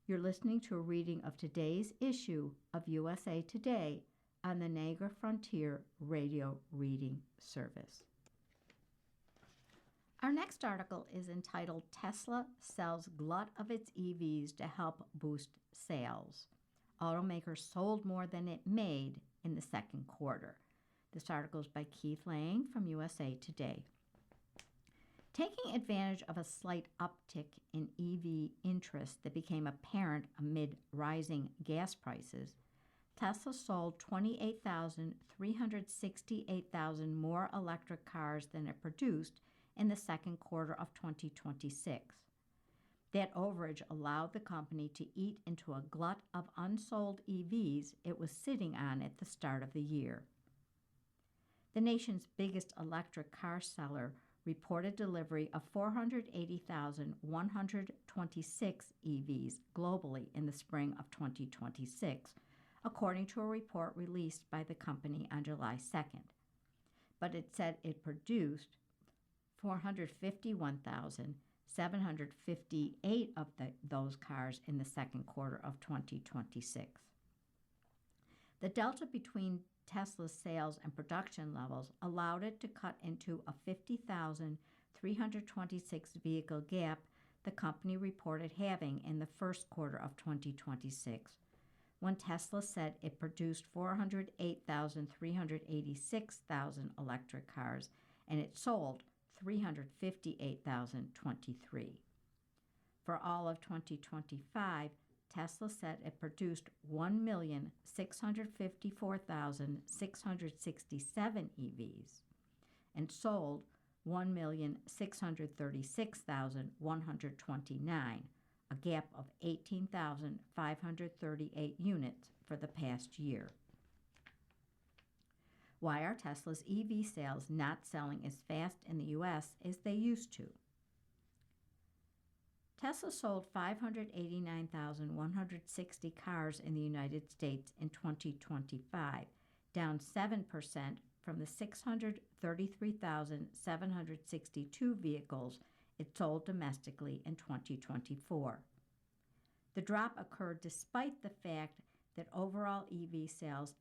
You're listening to a reading of today's issue of USA Today on the Niagara Frontier Radio Reading Service. Our next article is entitled Tesla Sells Glut of its EVs to Help Boost Sales. Automaker sold more than it made in the second quarter. This article is by Keith Lang from USA Today. Taking advantage of a slight uptick in EV interest that became apparent amid rising gas prices, Tesla sold 368,000 more electric cars than it produced in the second quarter of 2026. That overage allowed the company to eat into a glut of unsold EVs it was sitting on at the start of the year. The nation's biggest electric car seller reported delivery of 480,126 EVs globally in the spring of 2026, according to a report released by the company on July 2nd. But it said it produced 451,758 of those cars in the second quarter of 2026. The delta between Tesla's sales and production levels allowed it to cut into a 50,326 vehicle gap the company reported having in the first quarter of 2026, when Tesla said it produced 408,386 electric cars and it sold 358,023. For all of 2025, Tesla said it produced 1,654,667 EVs and sold 1,636,129, a gap of 18,538 units for the past year. Why are Tesla's EV sales not selling as fast in the U.S. as they used to? Tesla sold 589,160 cars in the United States in 2025, down 7% from the 633,762 vehicles it sold domestically in 2024. The drop occurred despite the fact that overall EV sales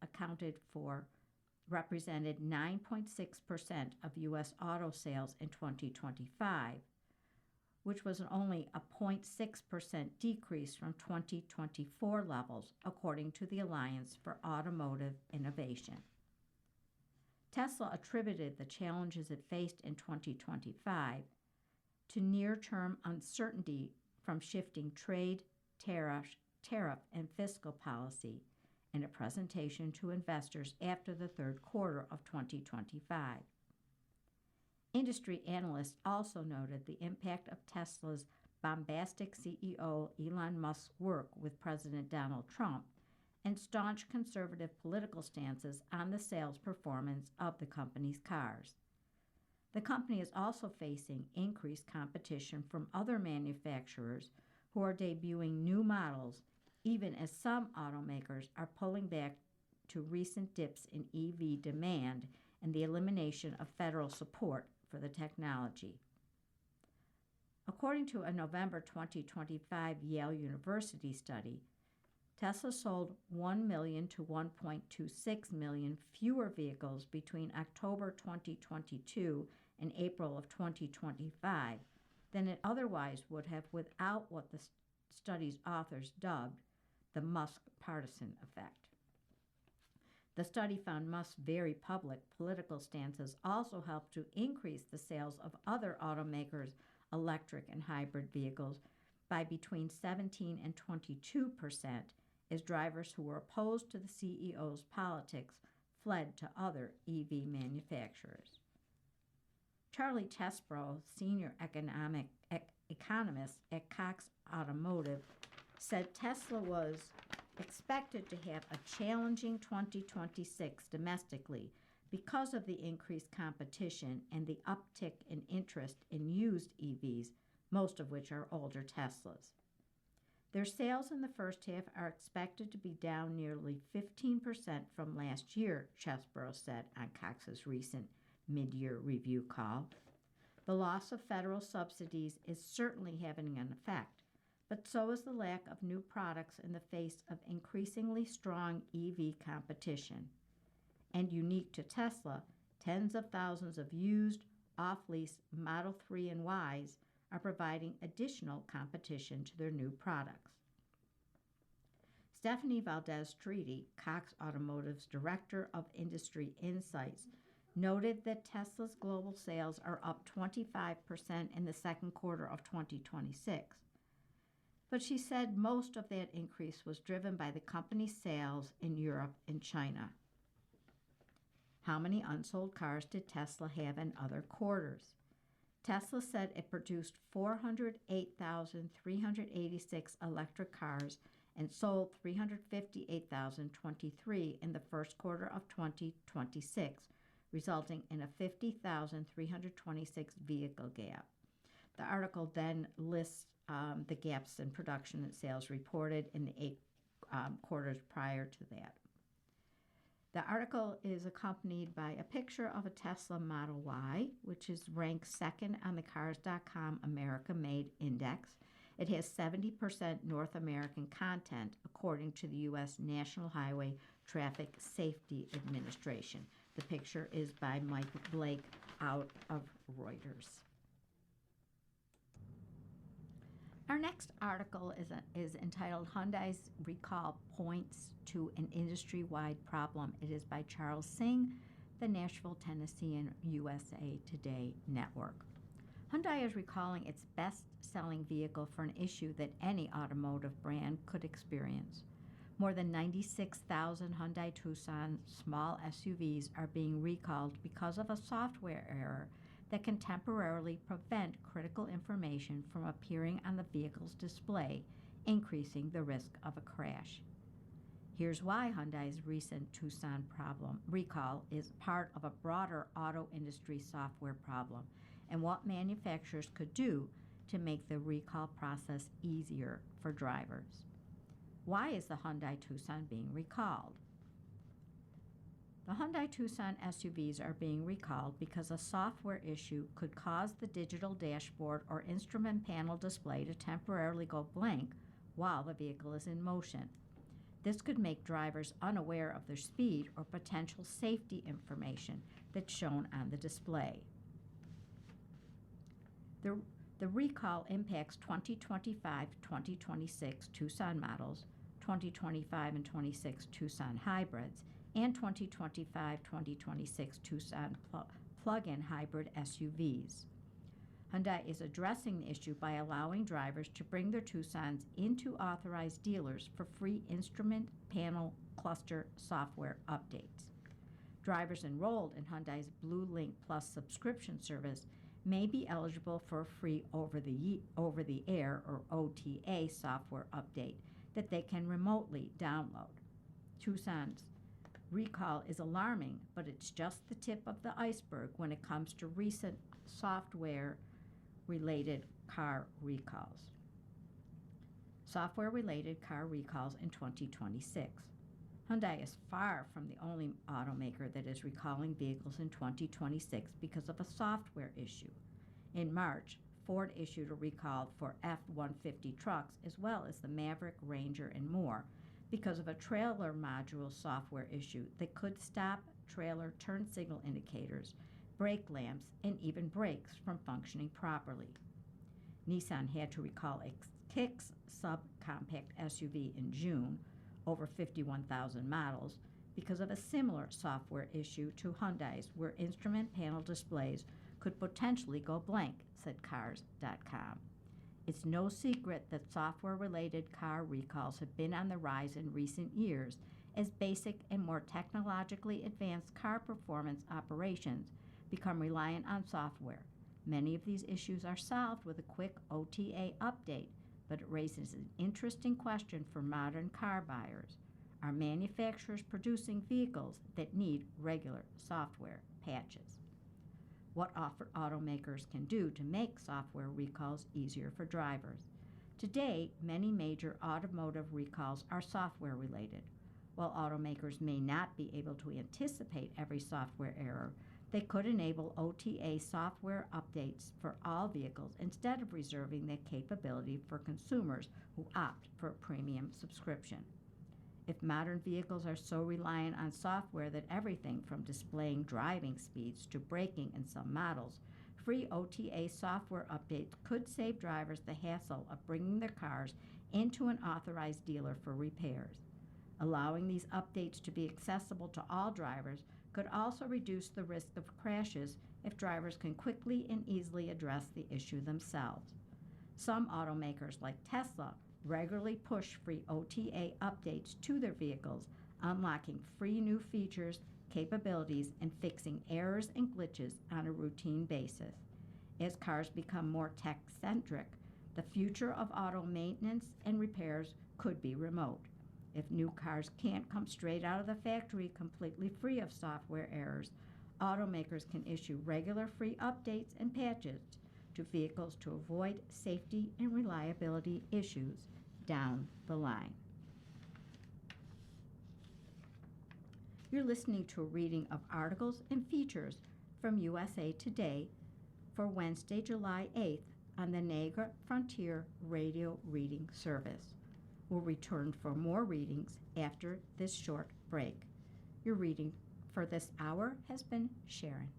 represented 9.6% of U.S. auto sales in 2025, which was only a 0.6% decrease from 2024 levels, according to the Alliance for Automotive Innovation. Tesla attributed the challenges it faced in 2025 to near-term uncertainty from shifting trade, tariff, and fiscal policy in a presentation to investors after the third quarter of 2025. Industry analysts also noted the impact of Tesla's bombastic CEO Elon Musk's work with President Donald Trump and staunch conservative political stances on the sales performance of the company's cars. The company is also facing increased competition from other manufacturers who are debuting new models, even as some automakers are pulling back to recent dips in EV demand and the elimination of federal support for the technology. According to a November 2025 Yale University study, Tesla sold 1 million to 1.26 million fewer vehicles between October 2022 and April of 2025 than it otherwise would have without what the study's authors dubbed the Musk partisan effect. The study found Musk's very public political stances also helped to increase the sales of other automakers' electric and hybrid vehicles by between 17 and 22%, as drivers who were opposed to the CEO's politics fled to other EV manufacturers. Charlie Tespro, senior economist at Cox Automotive, said Tesla was expected to have a challenging 2026 domestically because of the increased competition and the uptick in interest in used EVs, most of which are older Teslas. Their sales in the first half are expected to be down nearly 15% from last year, Chesbrough said on Cox's recent mid-year review call. The loss of federal subsidies is certainly having an effect, but so is the lack of new products in the face of increasingly strong EV competition. And unique to Tesla, tens of thousands of used, off-lease Model 3 and Ys are providing additional competition to their new products. Stephanie Valdez-Treaty, Cox Automotive's Director of Industry Insights, noted that Tesla's global sales are up 25% in the second quarter of 2026. But she said most of that increase was driven by the company's sales in Europe and China. How many unsold cars did Tesla have in other quarters? Tesla said it produced 408,386 electric cars and sold 358,023 in the first quarter of 2026, resulting in a 50,326 vehicle gap. The article then lists the gaps in production and sales reported in the 8 quarters prior to that. The article is accompanied by a picture of a Tesla Model Y, which is ranked second on the Cars.com America Made Index. It has 70% North American content, according to the U.S. National Highway Traffic Safety Administration. The picture is by Mike Blake out of Reuters. Our next article is entitled Hyundai's Recall Points to an Industry-Wide Problem. It is by Charles Singh, the Nashville, Tennessee and USA Today Network. Hyundai is recalling its best-selling vehicle for an issue that any automotive brand could experience. More than 96,000 Hyundai Tucson small SUVs are being recalled because of a software error that can temporarily prevent critical information from appearing on the vehicle's display, increasing the risk of a crash. Here's why Hyundai's recent Tucson recall is part of a broader auto industry software problem and what manufacturers could do to make the recall process easier for drivers. Why is the Hyundai Tucson being recalled? The Hyundai Tucson SUVs are being recalled because a software issue could cause the digital dashboard or instrument panel display to temporarily go blank while the vehicle is in motion. This could make drivers unaware of their speed or potential safety information that's shown on the display. The recall impacts 2025-2026 Tucson models, 2025 and 26 Tucson hybrids, and 2025-2026 Tucson plug-in hybrid SUVs. Hyundai is addressing the issue by allowing drivers to bring their Tucsons into authorized dealers for free instrument panel cluster software updates. Drivers enrolled in Hyundai's Blue Link Plus subscription service may be eligible for a free over-the-air or OTA software update that they can remotely download. Tucson's recall is alarming, but it's just the tip of the iceberg when it comes to recent software-related car recalls. Software-related car recalls in 2026. Hyundai is far from the only automaker that is recalling vehicles in 2026 because of a software issue. In March, Ford issued a recall for F-150 trucks as well as the Maverick, Ranger, and more because of a trailer module software issue that could stop trailer turn signal indicators, brake lamps, and even brakes from functioning properly. Nissan had to recall a Kicks subcompact SUV in June, over 51,000 models, because of a similar software issue to Hyundai's, where instrument panel displays could potentially go blank, said Cars.com. It's no secret that software-related car recalls have been on the rise in recent years as basic and more technologically advanced car performance operations become reliant on software. Many of these issues are solved with a quick OTA update, but it raises an interesting question for modern car buyers. Are manufacturers producing vehicles that need regular software patches? What automakers can do to make software recalls easier for drivers. Today, many major automotive recalls are software related. While automakers may not be able to anticipate every software error, They could enable OTA software updates for all vehicles instead of reserving that capability for consumers who opt for a premium subscription. If modern vehicles are so reliant on software that everything from displaying driving speeds to braking in some models, free OTA software updates could save drivers the hassle of bringing their cars into an authorized dealer for repairs. Allowing these updates to be accessible to all drivers could also reduce the risk of crashes if drivers can quickly and easily address the issue themselves. Some automakers, like Tesla, regularly push free OTA updates to their vehicles, unlocking free new features, capabilities, and fixing errors and glitches on a routine basis. As cars become more tech-centric, the future of auto maintenance and repairs could be remote. If new cars can't come straight out of the factory completely free of software errors, automakers can issue regular free updates and patches to vehicles to avoid safety and reliability issues down the line. You're listening to a reading of articles and features from USA Today for Wednesday, July 8th on the Niagara Frontier Radio Reading Service. We'll return for more readings after this short break. Your reading for this hour has been Sharon.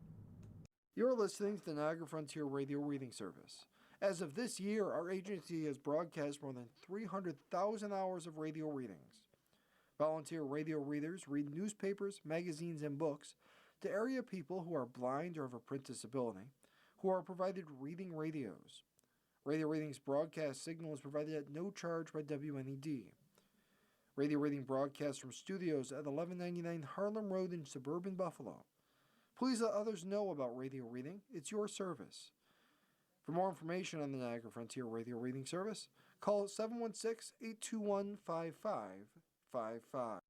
You're listening to the Niagara Frontier Radio Reading Service. As of this year, our agency has broadcast more than 300,000 hours of radio readings. Volunteer radio readers read newspapers, magazines, and books to area people who are blind or have a print disability, who are provided reading radios. Radio Reading's broadcast signal is provided at no charge by WNED. Radio Reading broadcasts from studios at 1199 Harlem Road in suburban Buffalo. Please let others know about Radio Reading. It's your service. For more information on the Niagara Frontier Radio Reading Service, call 716-821-5555.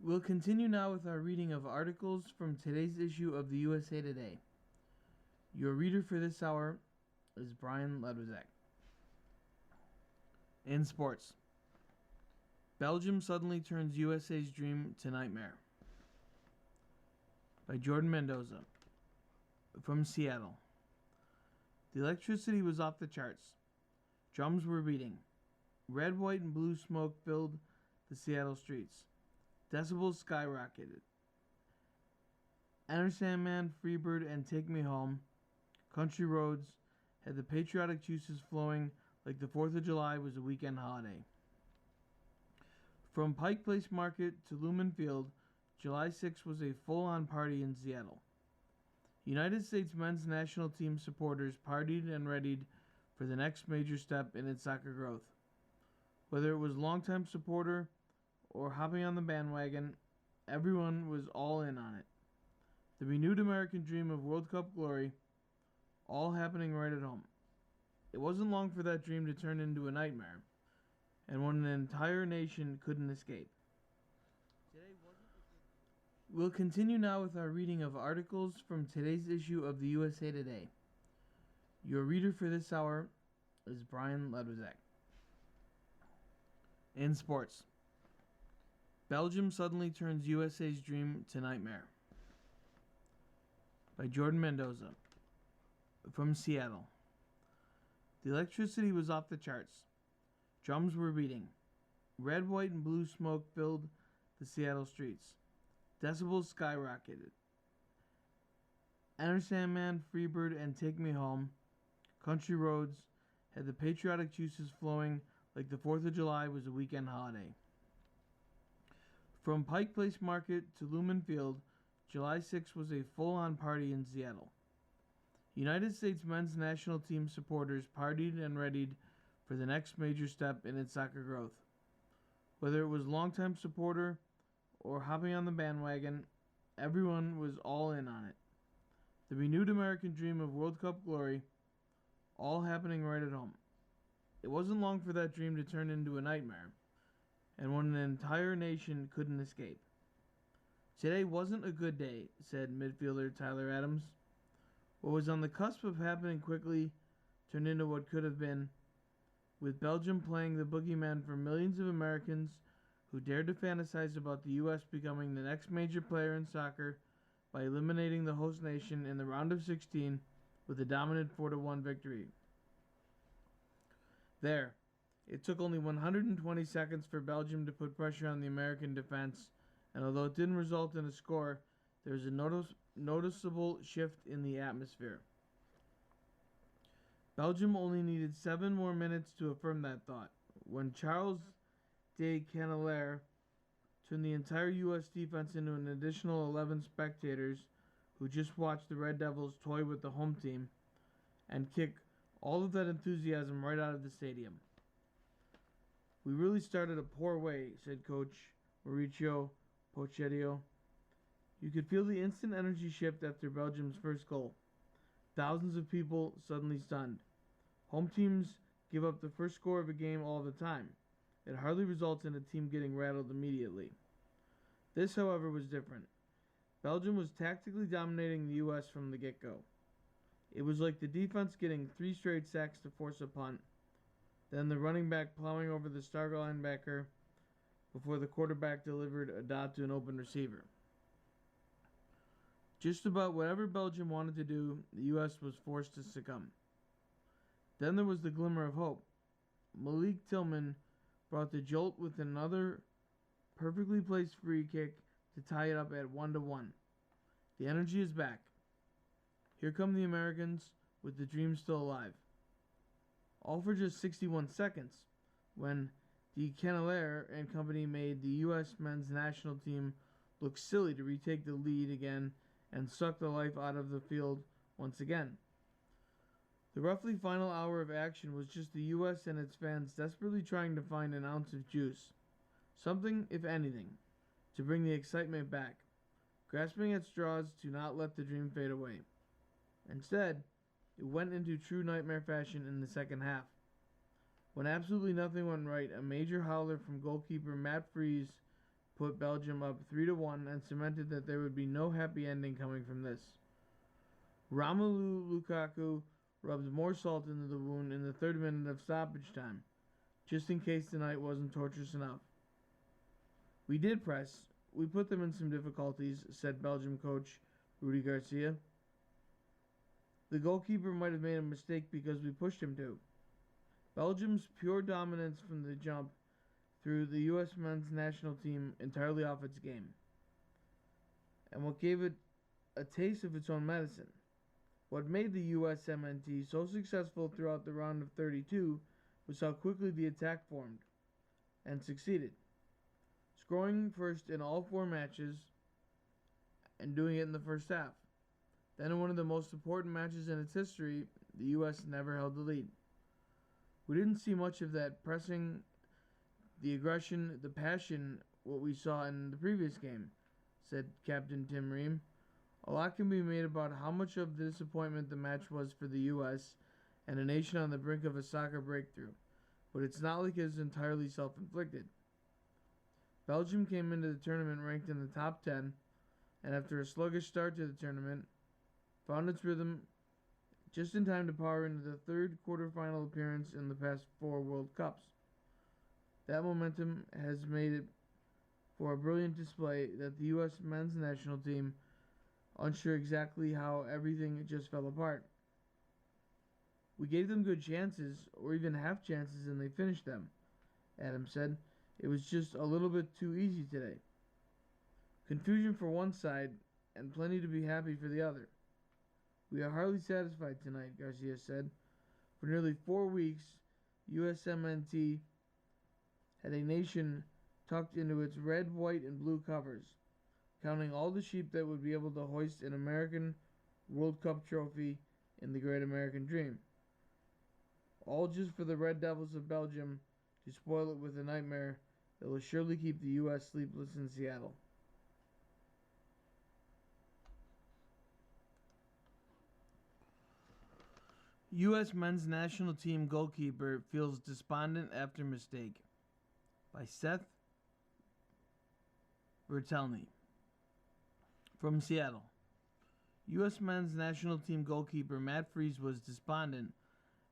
We'll continue now with our reading of articles from today's issue of the USA Today. Your reader for this hour is Brian Ledwazek. In sports, Belgium suddenly turns USA's dream to nightmare. By Jordan Mendoza. From Seattle. The electricity was off the charts. Drums were beating. Red, white, and blue smoke filled the Seattle streets. Decibels skyrocketed. Enter Sandman, Freebird, and Take Me Home, Country Roads, had the patriotic juices flowing like the 4th of July was a weekend holiday. From Pike Place Market to Lumen Field, July 6th was a full-on party in Seattle. United States men's national team supporters partied and readied for the next major step in its soccer growth. Whether it was longtime supporter or hopping on the bandwagon, everyone was all in on it. The renewed American dream of World Cup glory, all happening right at home. It wasn't long for that dream to turn into a nightmare, and one an entire nation couldn't escape. We'll continue now with our reading of articles from today's issue of the USA Today. Your reader for this hour is Brian Ledwazek. In sports, Belgium suddenly turns USA's dream to nightmare. By Jordan Mendoza. From Seattle. The electricity was off the charts. Drums were beating. Red, white, and blue smoke filled the Seattle streets. Decibels skyrocketed. Enter Sandman, Freebird, and Take Me Home, Country Roads, had the patriotic juices flowing like the 4th of July was a weekend holiday. From Pike Place Market to Lumen Field, July 6th was a full-on party in Seattle. United States men's national team supporters partied and readied for the next major step in its soccer growth. Whether it was longtime supporter or hopping on the bandwagon, everyone was all in on it. The renewed American dream of World Cup glory, all happening right at home. It wasn't long for that dream to turn into a nightmare, and one an entire nation couldn't escape. Today wasn't a good day, said midfielder Tyler Adams. What was on the cusp of happening quickly turned into what could have been, with Belgium playing the boogeyman for millions of Americans who dared to fantasize about the U.S. becoming the next major player in soccer by eliminating the host nation in the round of 16 with a dominant 4-1 victory. There, it took only 120 seconds for Belgium to put pressure on the American defense, and although it didn't result in a score, there was a noticeable shift in the atmosphere. Belgium only needed 7 more minutes to affirm that thought, when Charles de Canelaere turned the entire U.S. defense into an additional 11 spectators who just watched the Red Devils toy with the home team and kick all of that enthusiasm right out of the stadium. We really started a poor way, said coach Mauricio Pochettino. You could feel the instant energy shift after Belgium's first goal. Thousands of people suddenly stunned. Home teams give up the first score of a game all the time. It hardly results in a team getting rattled immediately. This, however, was different. Belgium was tactically dominating the U.S. from the get-go. It was like the defense getting 3 straight sacks to force a punt, then the running back plowing over the star linebacker before the quarterback delivered a dot to an open receiver. Just about whatever Belgium wanted to do, the U.S. was forced to succumb. Then there was the glimmer of hope. Malik Tillman brought the jolt with another perfectly placed free kick to tie it up at 1-1. The energy is back. Here come the Americans with the dream still alive. All for just 61 seconds, when de Canelaere and company made the U.S. men's national team look silly to retake the lead again and suck the life out of the field once again. The roughly final hour of action was just the U.S. and its fans desperately trying to find an ounce of juice, something, if anything, to bring the excitement back, grasping at straws to not let the dream fade away. Instead, it went into true nightmare fashion in the second half. When absolutely nothing went right, a major howler from goalkeeper Matt Fries put Belgium up 3-1 and cemented that there would be no happy ending coming from this. Romelu Lukaku rubbed more salt into the wound in the 3rd minute of stoppage time, just in case the night wasn't torturous enough. We did press. We put them in some difficulties, said Belgium coach Rudy Garcia. The goalkeeper might have made a mistake because we pushed him to. Belgium's pure dominance from the jump threw the U.S. men's national team entirely off its game, and what gave it a taste of its own medicine. What made the USMNT so successful throughout the round of 32 was how quickly the attack formed, and succeeded, scoring first in all 4 matches and doing it in the first half. Then in one of the most important matches in its history, the U.S. never held the lead. We didn't see much of that pressing, the aggression, the passion, what we saw in the previous game, said Captain Tim Ream. A lot can be made about how much of the disappointment the match was for the U.S. and a nation on the brink of a soccer breakthrough, but it's not like it's entirely self-inflicted. Belgium came into the tournament ranked in the top 10, and after a sluggish start to the tournament, found its rhythm just in time to power into the third quarterfinal appearance in the past 4 World Cups. That momentum has made it for a brilliant display that the U.S. men's national team, unsure exactly how everything just fell apart. We gave them good chances, or even half chances, and they finished them, Adams said. It was just a little bit too easy today. Confusion for one side, and plenty to be happy for the other. We are hardly satisfied tonight, Garcia said. For nearly 4 weeks, USMNT had a nation tucked into its red, white, and blue covers, counting all the sheep that would be able to hoist an American World Cup trophy in the Great American Dream. All just for the Red Devils of Belgium to spoil it with a nightmare that will surely keep the U.S. sleepless in Seattle. U.S. men's national team goalkeeper feels despondent after mistake, by Seth Vertelny. From Seattle. U.S. men's national team goalkeeper Matt Freese was despondent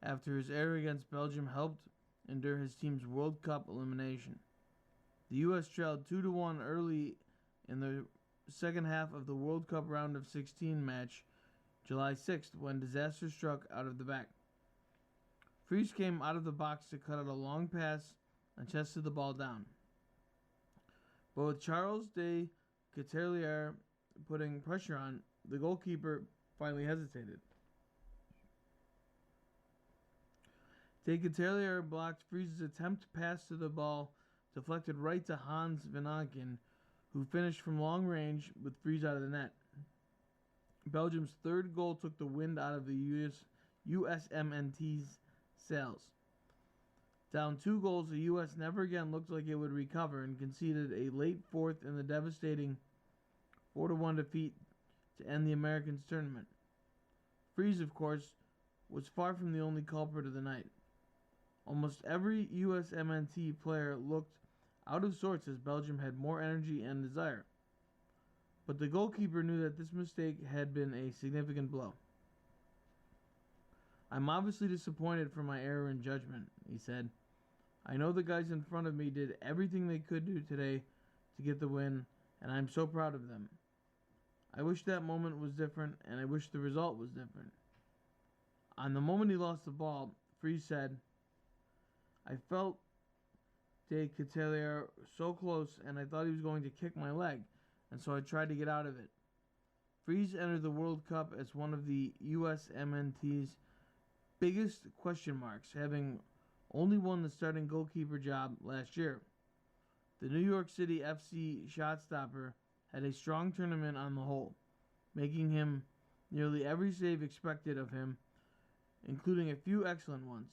after his error against Belgium helped endure his team's World Cup elimination. The U.S. trailed 2-1 early in the second half of the World Cup round of 16 match July 6th when disaster struck out of the back. Freese came out of the box to cut out a long pass and chested the ball down. But with Charles de Ketelaere putting pressure on, the goalkeeper finally hesitated. De Ketelaere blocked Freese's attempt pass to the ball, deflected right to Hans Van Aken, who finished from long range with Freese out of the net. Belgium's third goal took the wind out of the USMNT's sails. Down 2 goals, the U.S. never again looked like it would recover and conceded a late fourth in the devastating 4-1 defeat to end the Americans' tournament. Freese, of course, was far from the only culprit of the night. Almost every USMNT player looked out of sorts as Belgium had more energy and desire. But the goalkeeper knew that this mistake had been a significant blow. I'm obviously disappointed for my error in judgment, he said. I know the guys in front of me did everything they could do today to get the win, and I'm so proud of them. I wish that moment was different, and I wish the result was different. On the moment he lost the ball, Freese said, I felt De Ketelaere so close, and I thought he was going to kick my leg, and so I tried to get out of it. Freese entered the World Cup as one of the USMNT's biggest question marks, having only won the starting goalkeeper job last year. The New York City FC shotstopper had a strong tournament on the whole, making him nearly every save expected of him, including a few excellent ones.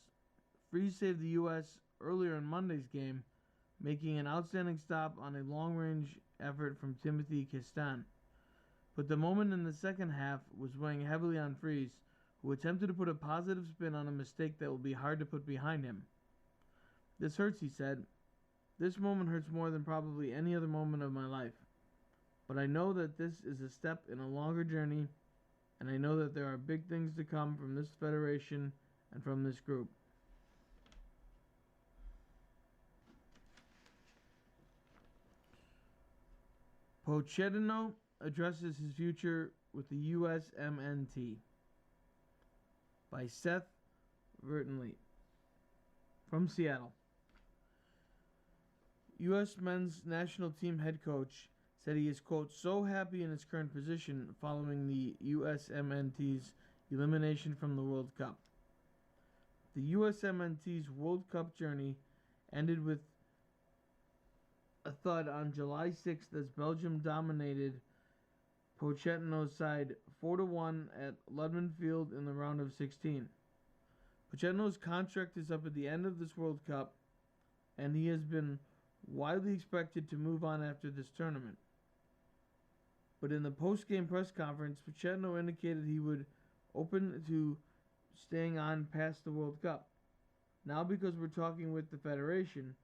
Freese saved the U.S. earlier in Monday's game, making an outstanding stop on a long-range effort from Timothy Kistan. But the moment in the second half was weighing heavily on Freese, who attempted to put a positive spin on a mistake that will be hard to put behind him. This hurts, he said. This moment hurts more than probably any other moment of my life. But I know that this is a step in a longer journey, and I know that there are big things to come from this federation and from this group. Pochettino addresses his future with the USMNT, by Seth Vertelny. From Seattle. U.S. men's national team head coach said he is, quote, so happy in his current position following the USMNT's elimination from the World Cup. The USMNT's World Cup journey ended with a thud on July 6th as Belgium dominated Pochettino's side 4-1 at Ludman Field in the round of 16. Pochettino's contract is up at the end of this World Cup, and he has been widely expected to move on after this tournament. But in the post-game press conference, Pochettino indicated he would open to staying on past the World Cup. Now, because we're talking with the Federation,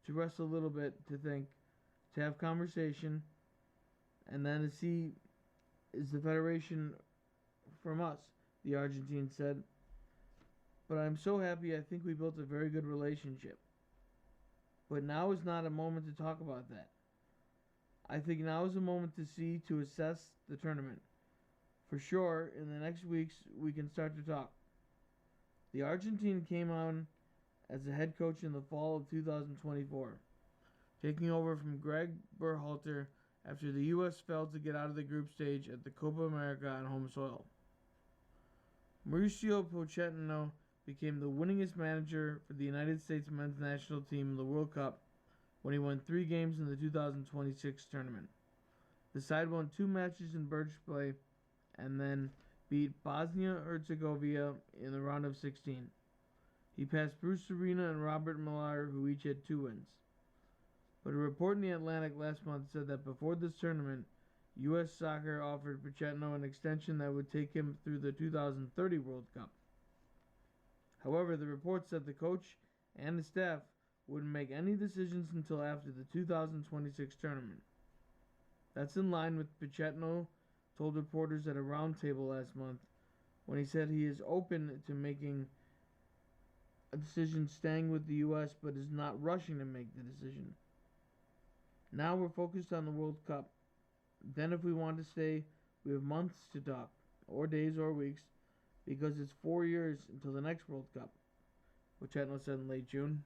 to rest a little bit, to think, to have conversation, and then to see is the Federation from us, the Argentine said. But I'm so happy. I think we built a very good relationship. But now is not a moment to talk about that. I think now is a moment to assess the tournament. For sure, in the next weeks, we can start to talk. The Argentine came on as the head coach in the fall of 2024, taking over from Greg Berhalter after the U.S. failed to get out of the group stage at the Copa America on home soil. Mauricio Pochettino became the winningest manager for the United States men's national team in the World Cup when he won 3 games in the 2026 tournament. The side won 2 matches in Birch play and then beat Bosnia-Herzegovina in the round of 16. He passed Bruce Arena and Robert Millar, who each had 2 wins. But a report in The Atlantic last month said that before this tournament, U.S. Soccer offered Pochettino an extension that would take him through the 2030 World Cup. However, the report said the coach and the staff wouldn't make any decisions until after the 2026 tournament. That's in line with Pochettino told reporters at a roundtable last month when he said he is open to making a decision staying with the U.S. but is not rushing to make the decision. Now we're focused on the World Cup. Then if we want to stay, we have months to talk, or days or weeks, because it's 4 years until the next World Cup, Pochettino said in late June.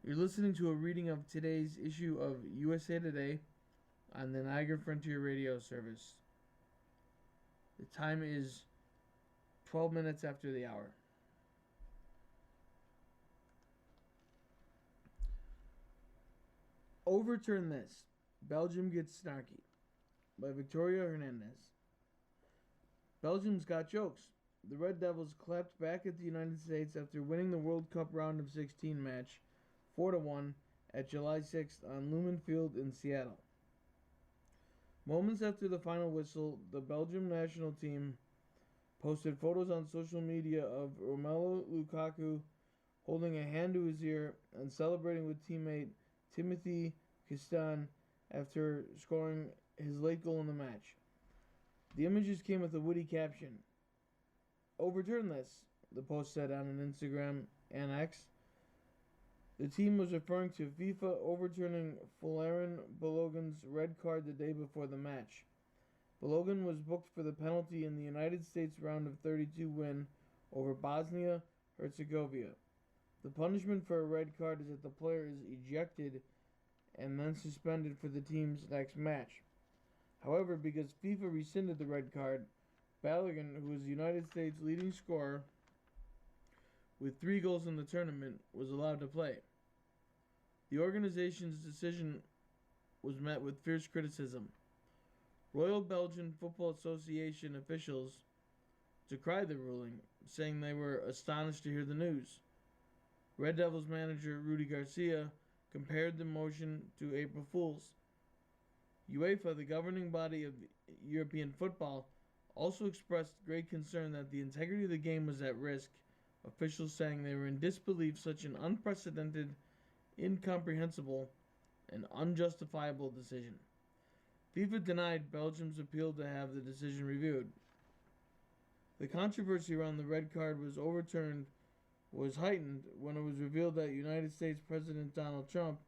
You're listening to a reading of today's issue of USA Today on the Niagara Frontier Radio Service. The time is 12 minutes after the hour. Overturn This. Belgium Gets Snarky by Victoria Hernandez. Belgium's got jokes. The Red Devils clapped back at the United States after winning the World Cup round of 16 match 4-1 at July 6th on Lumen Field in Seattle. Moments after the final whistle, the Belgium national team posted photos on social media of Romelu Lukaku holding a hand to his ear and celebrating with teammate Timothy Castagne after scoring his late goal in the match. The images came with a witty caption. "Overturn this," the post said on an Instagram and X. The team was referring to FIFA overturning Florian Balogun's red card the day before the match. Balogun was booked for the penalty in the United States round of 32 win over Bosnia-Herzegovina. The punishment for a red card is that the player is ejected and then suspended for the team's next match. However, because FIFA rescinded the red card, Balogun, who was the United States' leading scorer with 3 goals in the tournament, was allowed to play. The organization's decision was met with fierce criticism. Royal Belgian Football Association officials decried the ruling, saying they were astonished to hear the news. Red Devils manager Rudy Garcia compared the motion to April Fool's. UEFA, the governing body of European football, also expressed great concern that the integrity of the game was at risk, officials saying they were in disbelief such an unprecedented, incomprehensible, and unjustifiable decision. FIFA denied Belgium's appeal to have the decision reviewed. The controversy around the red card was heightened when it was revealed that United States President Donald Trump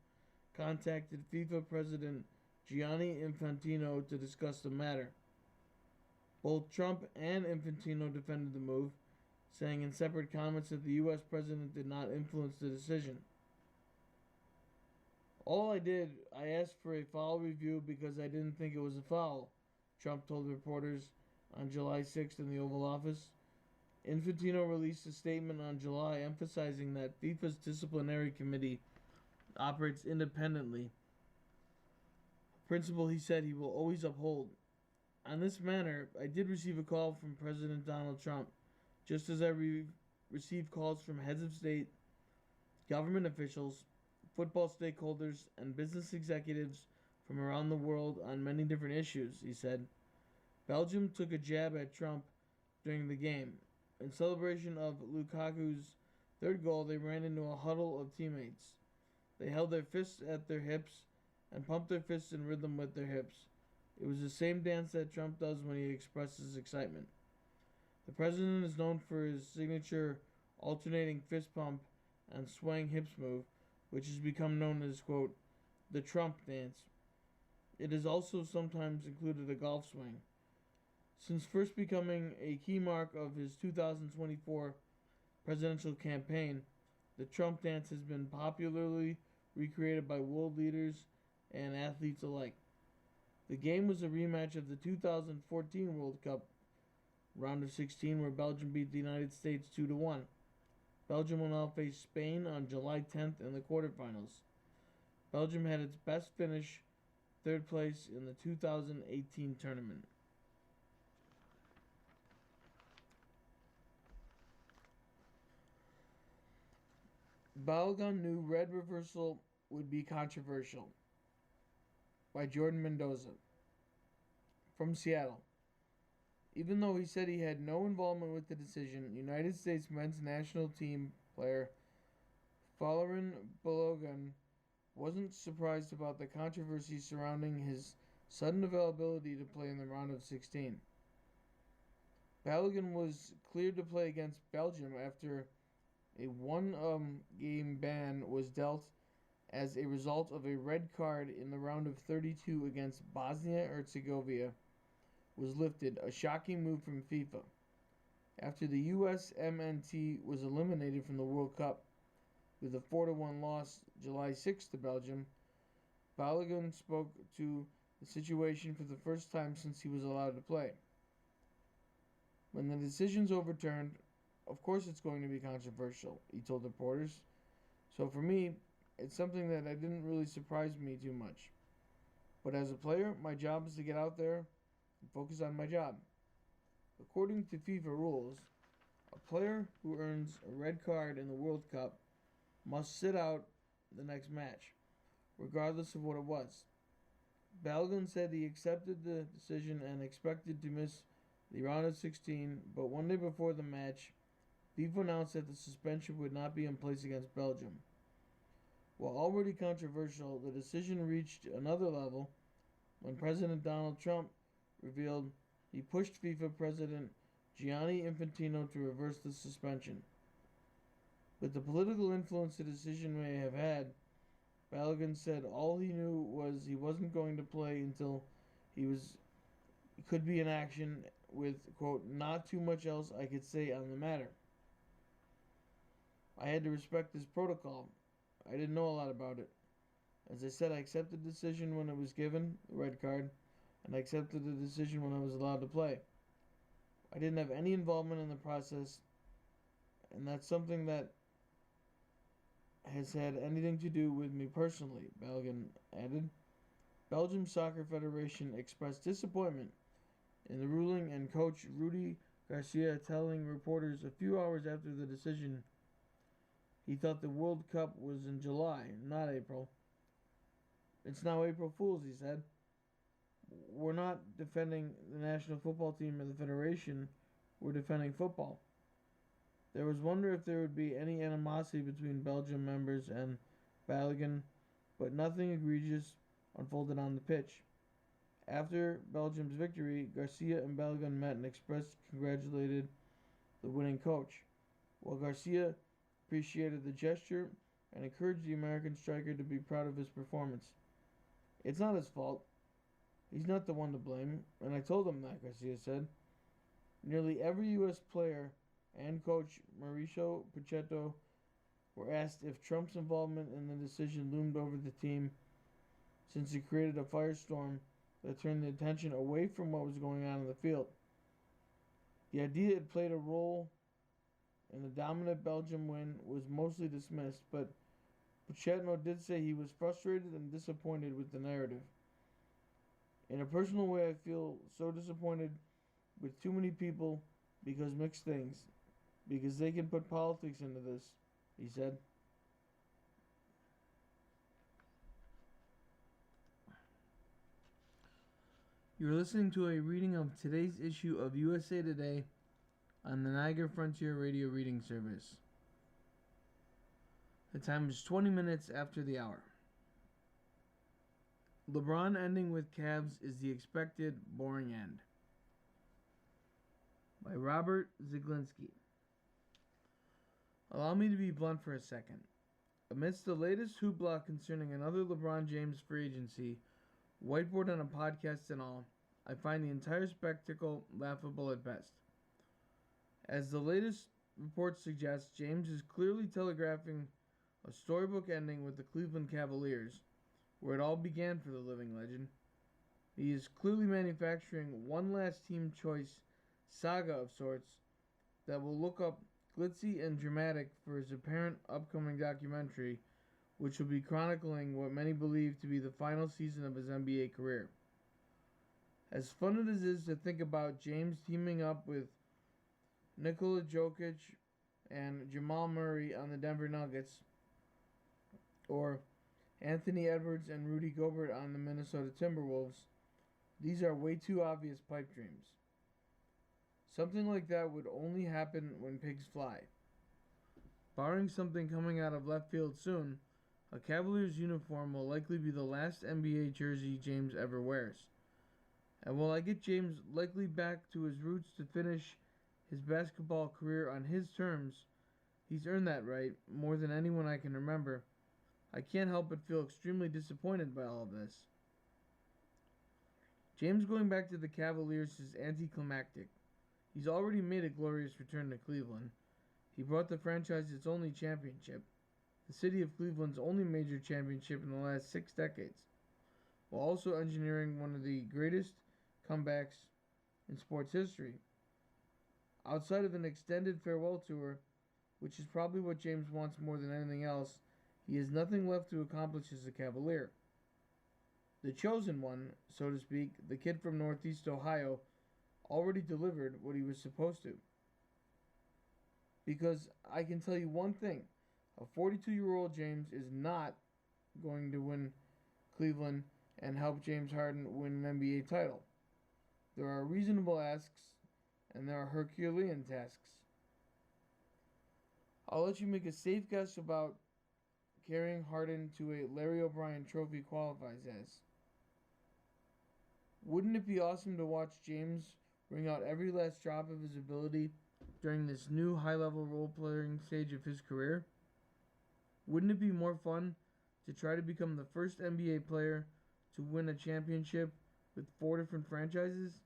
contacted FIFA President Gianni Infantino to discuss the matter. Both Trump and Infantino defended the move, saying in separate comments that the U.S. president did not influence the decision. "All I did, I asked for a foul review because I didn't think it was a foul," Trump told reporters on July 6th in the Oval Office. Infantino released a statement on July emphasizing that FIFA's disciplinary committee operates independently, a principle he said he will always uphold. On this matter, I did receive a call from President Donald Trump, just as I received calls from heads of state, government officials, football stakeholders, and business executives from around the world on many different issues, he said. Belgium took a jab at Trump during the game. In celebration of Lukaku's third goal, they ran into a huddle of teammates. They held their fists at their hips and pumped their fists in rhythm with their hips. It was the same dance that Trump does when he expresses excitement. The president is known for his signature alternating fist pump and swaying hips move, which has become known as, quote, the Trump dance. It is also sometimes included a golf swing. Since first becoming a key mark of his 2024 presidential campaign, the Trump dance has been popularly recreated by world leaders and athletes alike. The game was a rematch of the 2014 World Cup round of 16, where Belgium beat the United States 2-1. Belgium will now face Spain on July 10th in the quarterfinals. Belgium had its best finish, third place in the 2018 tournament. Balogun knew red reversal would be controversial, by Jordan Mendoza. From Seattle. Even though he said he had no involvement with the decision, United States men's national team player Folarin Balogun wasn't surprised about the controversy surrounding his sudden availability to play in the round of 16. Balogun was cleared to play against Belgium after a one-game ban was dealt as a result of a red card in the round of 32 against Bosnia-Herzegovina was lifted, a shocking move from FIFA. After the USMNT was eliminated from the World Cup with a 4-1 loss July 6 to Belgium, Balogun spoke to the situation for the first time since he was allowed to play. When the decision's overturned, of course it's going to be controversial, he told reporters. So for me, it's something that didn't really surprise me too much. But as a player, my job is to get out there and focus on my job. According to FIFA rules, a player who earns a red card in the World Cup must sit out the next match, regardless of what it was. Balogun said he accepted the decision and expected to miss the round of 16, but one day before the match, FIFA announced that the suspension would not be in place against Belgium. While already controversial, the decision reached another level when President Donald Trump revealed he pushed FIFA President Gianni Infantino to reverse the suspension. With the political influence the decision may have had, Balogun said all he knew was he wasn't going to play until he could be in action with, quote, not too much else I could say on the matter. I had to respect this protocol. I didn't know a lot about it. As I said, I accepted the decision when it was given, the red card, and I accepted the decision when I was allowed to play. I didn't have any involvement in the process, and that's something that has had anything to do with me personally, Balogun added. Belgium Soccer Federation expressed disappointment in the ruling, and coach Rudy Garcia telling reporters a few hours after the decision he thought the World Cup was in July, not April. It's now April Fool's, he said. We're not defending the national football team or the federation. We're defending football. There was wonder if there would be any animosity between Belgium members and Balogun, but nothing egregious unfolded on the pitch. After Belgium's victory, Garcia and Balogun met and congratulated the winning coach. While Garcia appreciated the gesture and encouraged the American striker to be proud of his performance. It's not his fault. He's not the one to blame, and I told him that, Garcia said. Nearly every U.S. player and coach Mauricio Pochettino were asked if Trump's involvement in the decision loomed over the team, since it created a firestorm that turned the attention away from what was going on in the field. The idea it played a role and the dominant Belgium win was mostly dismissed, but Pochettino did say he was frustrated and disappointed with the narrative. In a personal way, I feel so disappointed with too many people because they can put politics into this, he said. You're listening to a reading of today's issue of USA Today on the Niagara Frontier Radio Reading Service. The time is 20 minutes after the hour. LeBron ending with Cavs is the expected boring end. By Robert Ziglinski. Allow me to be blunt for a second. Amidst the latest hoopla concerning another LeBron James free agency, whiteboard on a podcast and all, I find the entire spectacle laughable at best. As the latest report suggests, James is clearly telegraphing a storybook ending with the Cleveland Cavaliers, where it all began for the living legend. He is clearly manufacturing one last team choice saga of sorts that will look up glitzy and dramatic for his apparent upcoming documentary, which will be chronicling what many believe to be the final season of his NBA career. As fun as it is to think about James teaming up with Nikola Jokic and Jamal Murray on the Denver Nuggets, or Anthony Edwards and Rudy Gobert on the Minnesota Timberwolves, these are way too obvious pipe dreams. Something like that would only happen when pigs fly. Barring something coming out of left field soon, a Cavaliers uniform will likely be the last NBA jersey James ever wears. And while I get James likely back to his roots to finish his basketball career on his terms, he's earned that right more than anyone I can remember. I can't help but feel extremely disappointed by all of this. James going back to the Cavaliers is anticlimactic. He's already made a glorious return to Cleveland. He brought the franchise its only championship, the city of Cleveland's only major championship in the last 6 decades, while also engineering one of the greatest comebacks in sports history. Outside of an extended farewell tour, which is probably what James wants more than anything else, he has nothing left to accomplish as a Cavalier. The chosen one, so to speak, the kid from Northeast Ohio, already delivered what he was supposed to. Because I can tell you one thing, a 42-year-old James is not going to win Cleveland and help James Harden win an NBA title. There are reasonable asks, and there are Herculean tasks. I'll let you make a safe guess about carrying Harden to a Larry O'Brien trophy qualifies as. Wouldn't it be awesome to watch James bring out every last drop of his ability during this new high-level role-playing stage of his career? Wouldn't it be more fun to try to become the first NBA player to win a championship with 4 different franchises?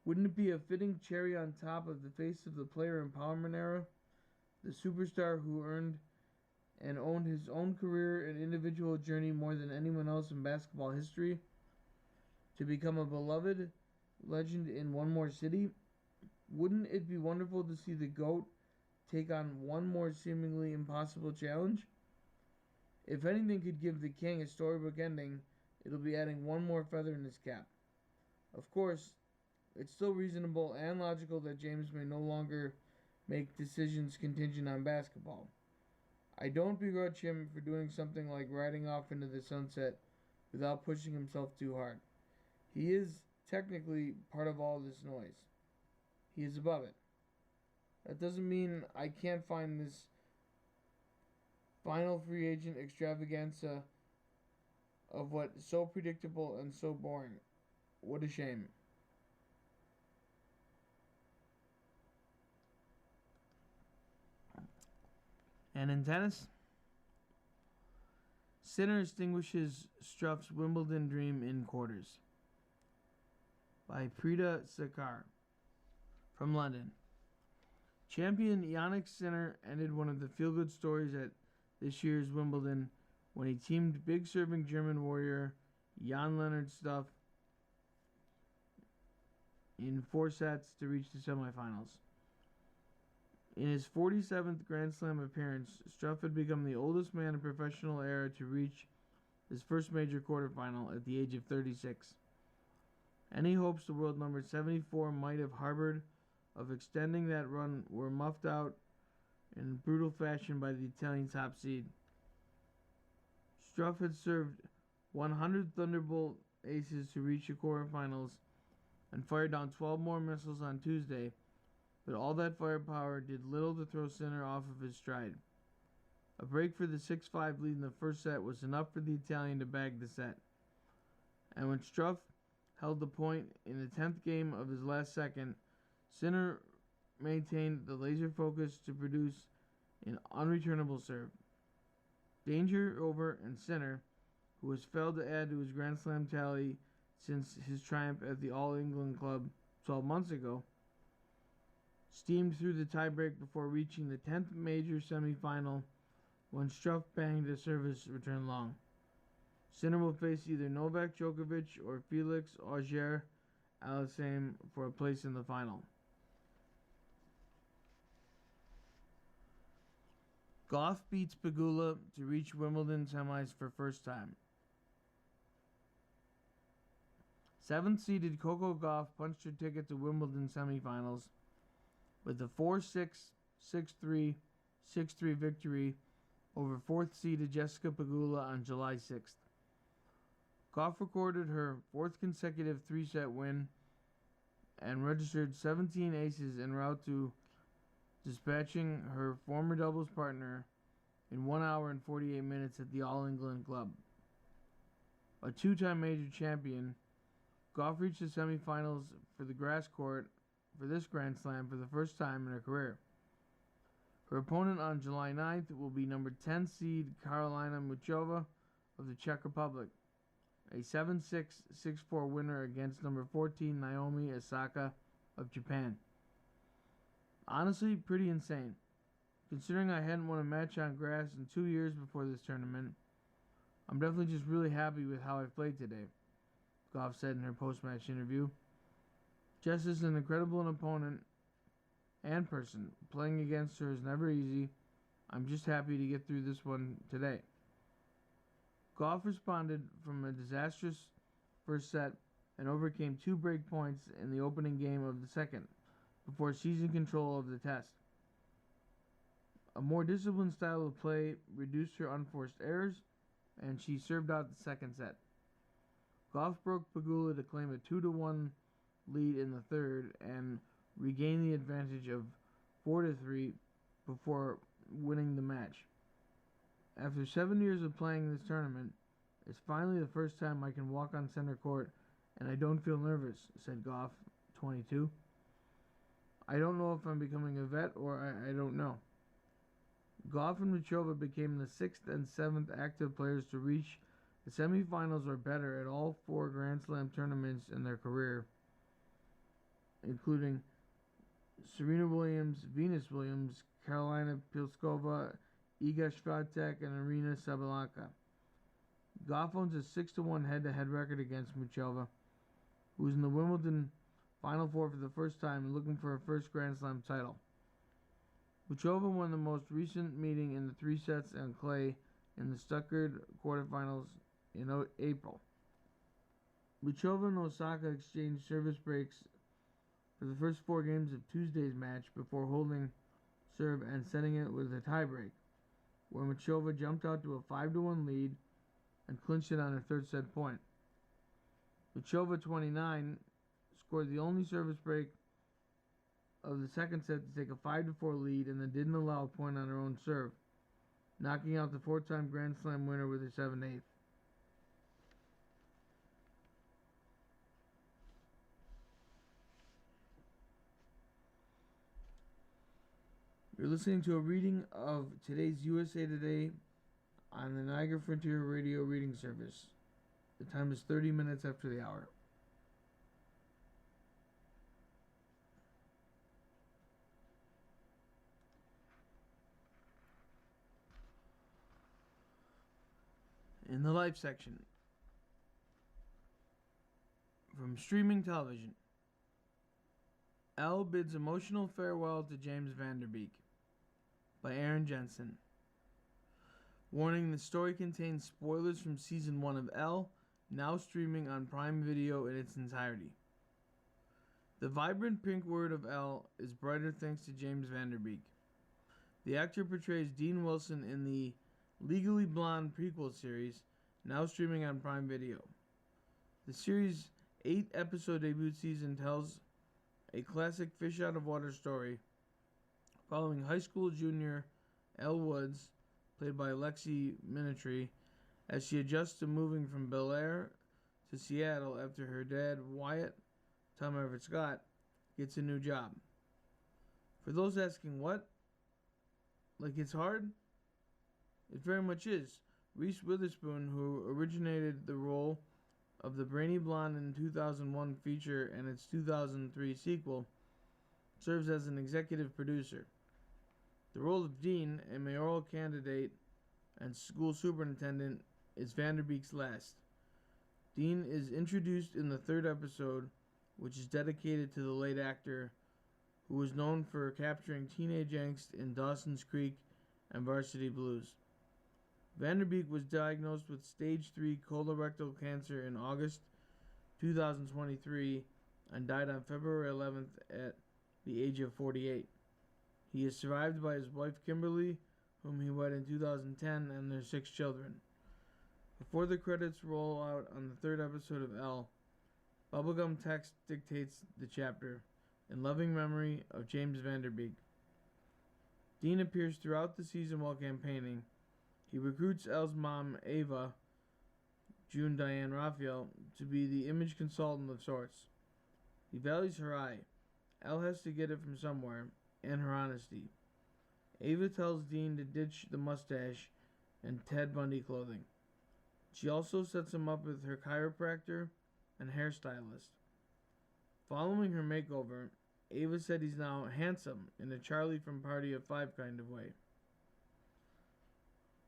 Wouldn't it be a fitting cherry on top of the face of the player empowerment era? The superstar who earned and owned his own career and individual journey more than anyone else in basketball history, to become a beloved legend in one more city? Wouldn't it be wonderful to see the GOAT take on one more seemingly impossible challenge? If anything could give the king a storybook ending, it'll be adding one more feather in his cap. Of course, it's still reasonable and logical that James may no longer make decisions contingent on basketball. I don't begrudge him for doing something like riding off into the sunset without pushing himself too hard. He is technically part of all this noise. He is above it. That doesn't mean I can't find this final free agent extravaganza of what is so predictable and so boring. What a shame. And in tennis, Sinner extinguishes Struff's Wimbledon dream in quarters. By Preeta Sakar. From London. Champion Yannick Sinner ended one of the feel-good stories at this year's Wimbledon when he teamed big serving German warrior Jan-Lennard Struff in 4 sets to reach the semifinals. In his 47th Grand Slam appearance, Struff had become the oldest man in professional era to reach his first major quarterfinal at the age of 36. Any hopes the world number 74 might have harbored of extending that run were muffed out in brutal fashion by the Italian top seed. Struff had served 100 Thunderbolt aces to reach the quarterfinals and fired down 12 more missiles on Tuesday, but all that firepower did little to throw Sinner off of his stride. A break for the 6-5 lead in the first set was enough for the Italian to bag the set. And when Struff held the point in the 10th game of his last second, Sinner maintained the laser focus to produce an unreturnable serve. Danger over, and Sinner, who has failed to add to his Grand Slam tally since his triumph at the All England Club 12 months ago, steamed through the tiebreak before reaching the 10th major semifinal when Struff banged a service return long. Sinner will face either Novak Djokovic or Felix Auger-Aliassime for a place in the final. Goff beats Pegula to reach Wimbledon semis for first time. 7th-seeded Coco Gauff punched her ticket to Wimbledon semifinals with a 4-6, 6-3, 6-3 victory over 4th-seeded Jessica Pegula on July 6th. Gauff recorded her 4th consecutive 3-set win and registered 17 aces en route to dispatching her former doubles partner in 1 hour and 48 minutes at the All England Club. A two-time major champion, Gauff reached the semifinals for the grass court for this Grand Slam for the first time in her career. Her opponent on July 9th will be number 10 seed Karolina Muchova of the Czech Republic, a 7-6, 6-4 winner against number 14 Naomi Osaka of Japan. Honestly, pretty insane. Considering I hadn't won a match on grass in 2 years before this tournament, I'm definitely just really happy with how I played today, Gauff said in her post-match interview. Jess is an incredible opponent and person. Playing against her is never easy. I'm just happy to get through this one today. Gauff responded from a disastrous first set and overcame 2 break points in the opening game of the second before seizing control of the test. A more disciplined style of play reduced her unforced errors, and she served out the second set. Gauff broke Pegula to claim a 2-1 lead in the third and regain the advantage of 4-3 before winning the match. After 7 years of playing this tournament, it's finally the first time I can walk on center court and I don't feel nervous, said Gauff, 22. I don't know if I'm becoming a vet or I don't know. Gauff and Muchova became the 6th and 7th active players to reach the semifinals or better at all 4 Grand Slam tournaments in their career, including Serena Williams, Venus Williams, Karolina Pliskova, Iga Swiatek, and Aryna Sabalenka. Gauff owns a 6-1 head-to-head record against Muchova, who is in the Wimbledon Final Four for the first time and looking for her first Grand Slam title. Muchova won the most recent meeting in the 3 sets on clay in the Stuttgart quarterfinals in April. Muchova and Osaka exchanged service breaks for the first 4 games of Tuesday's match before holding serve and setting it with a tiebreak, where Muchova jumped out to a 5-1 lead and clinched it on her 3rd set point. Muchova, 29, scored the only service break of the second set to take a 5-4 lead and then didn't allow a point on her own serve, knocking out the 4-time Grand Slam winner with her 7-8. You're listening to a reading of today's USA Today on the Niagara Frontier Radio Reading Service. The time is 30 minutes after the hour. In the Life section, from streaming television, Elle bids emotional farewell to James Van Der Beek. by Aaron Jensen. Warning, the story contains spoilers from Season 1 of Elle, now streaming on Prime Video in its entirety. The vibrant pink word of Elle is brighter thanks to James Van Der Beek. The actor portrays Dean Wilson in the Legally Blonde prequel series, now streaming on Prime Video. The series' 8-episode debut season tells a classic fish-out-of-water story following high school junior Elle Woods, played by Lexi Minetry, as she adjusts to moving from Bel Air to Seattle after her dad, Wyatt Tom Everett Scott, gets a new job. For those asking what? Like it's hard? It very much is. Reese Witherspoon, who originated the role of the Brainy Blonde in 2001 feature and its 2003 sequel, serves as an executive producer. The role of Dean, a mayoral candidate and school superintendent, is Van Der Beek's last. Dean is introduced in the 3rd episode, which is dedicated to the late actor who was known for capturing teenage angst in Dawson's Creek and Varsity Blues. Van Der Beek was diagnosed with stage 3 colorectal cancer in August 2023 and died on February 11th at the age of 48. He is survived by his wife Kimberly, whom he wed in 2010, and their 6 children. Before the credits roll out on the 3rd episode of Elle, bubblegum text dictates the chapter, in loving memory of James Van Der Beek. Dean appears throughout the season while campaigning. He recruits Elle's mom, Ava, June Diane Raphael, to be the image consultant of sorts. He values her eye. Elle has to get it from somewhere, and her honesty. Ava tells Dean to ditch the mustache and Ted Bundy clothing. She also sets him up with her chiropractor and hairstylist. Following her makeover, Ava said he's now handsome in a Charlie from Party of 5 kind of way.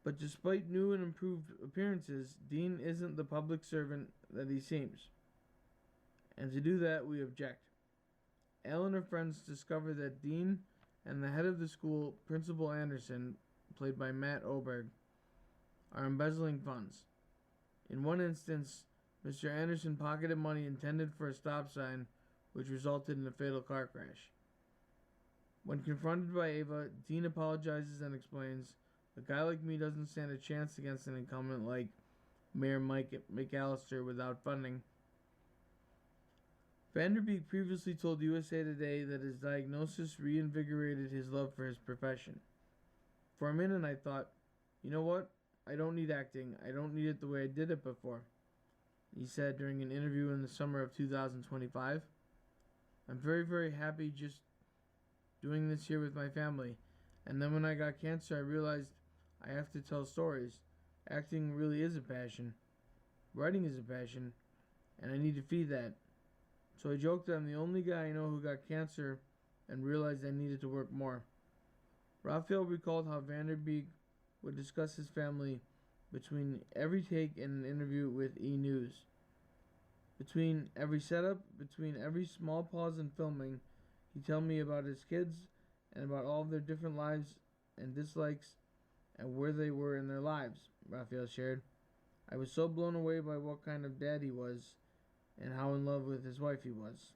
But despite new and improved appearances, Dean isn't the public servant that he seems. And to do that, we object. Elle and her friends discover that Dean and the head of the school, Principal Anderson, played by Matt Oberg, are embezzling funds. In one instance, Mr. Anderson pocketed money intended for a stop sign, which resulted in a fatal car crash. When confronted by Ava, Dean apologizes and explains, "A guy like me doesn't stand a chance against an incumbent like Mayor Mike McAllister without funding." Van Der Beek previously told USA Today that his diagnosis reinvigorated his love for his profession. For a minute I thought, you know what? I don't need acting. I don't need it the way I did it before, he said during an interview in the summer of 2025. I'm very, very happy just doing this here with my family. And then when I got cancer, I realized I have to tell stories. Acting really is a passion. Writing is a passion. And I need to feed that. So I joked that I'm the only guy I know who got cancer and realized I needed to work more. Raphael recalled how Van Der Beek would discuss his family between every take in an interview with E! News. Between every setup, between every small pause in filming, he'd tell me about his kids and about all of their different lives and dislikes and where they were in their lives, Raphael shared. I was so blown away by what kind of dad he was and how in love with his wife he was.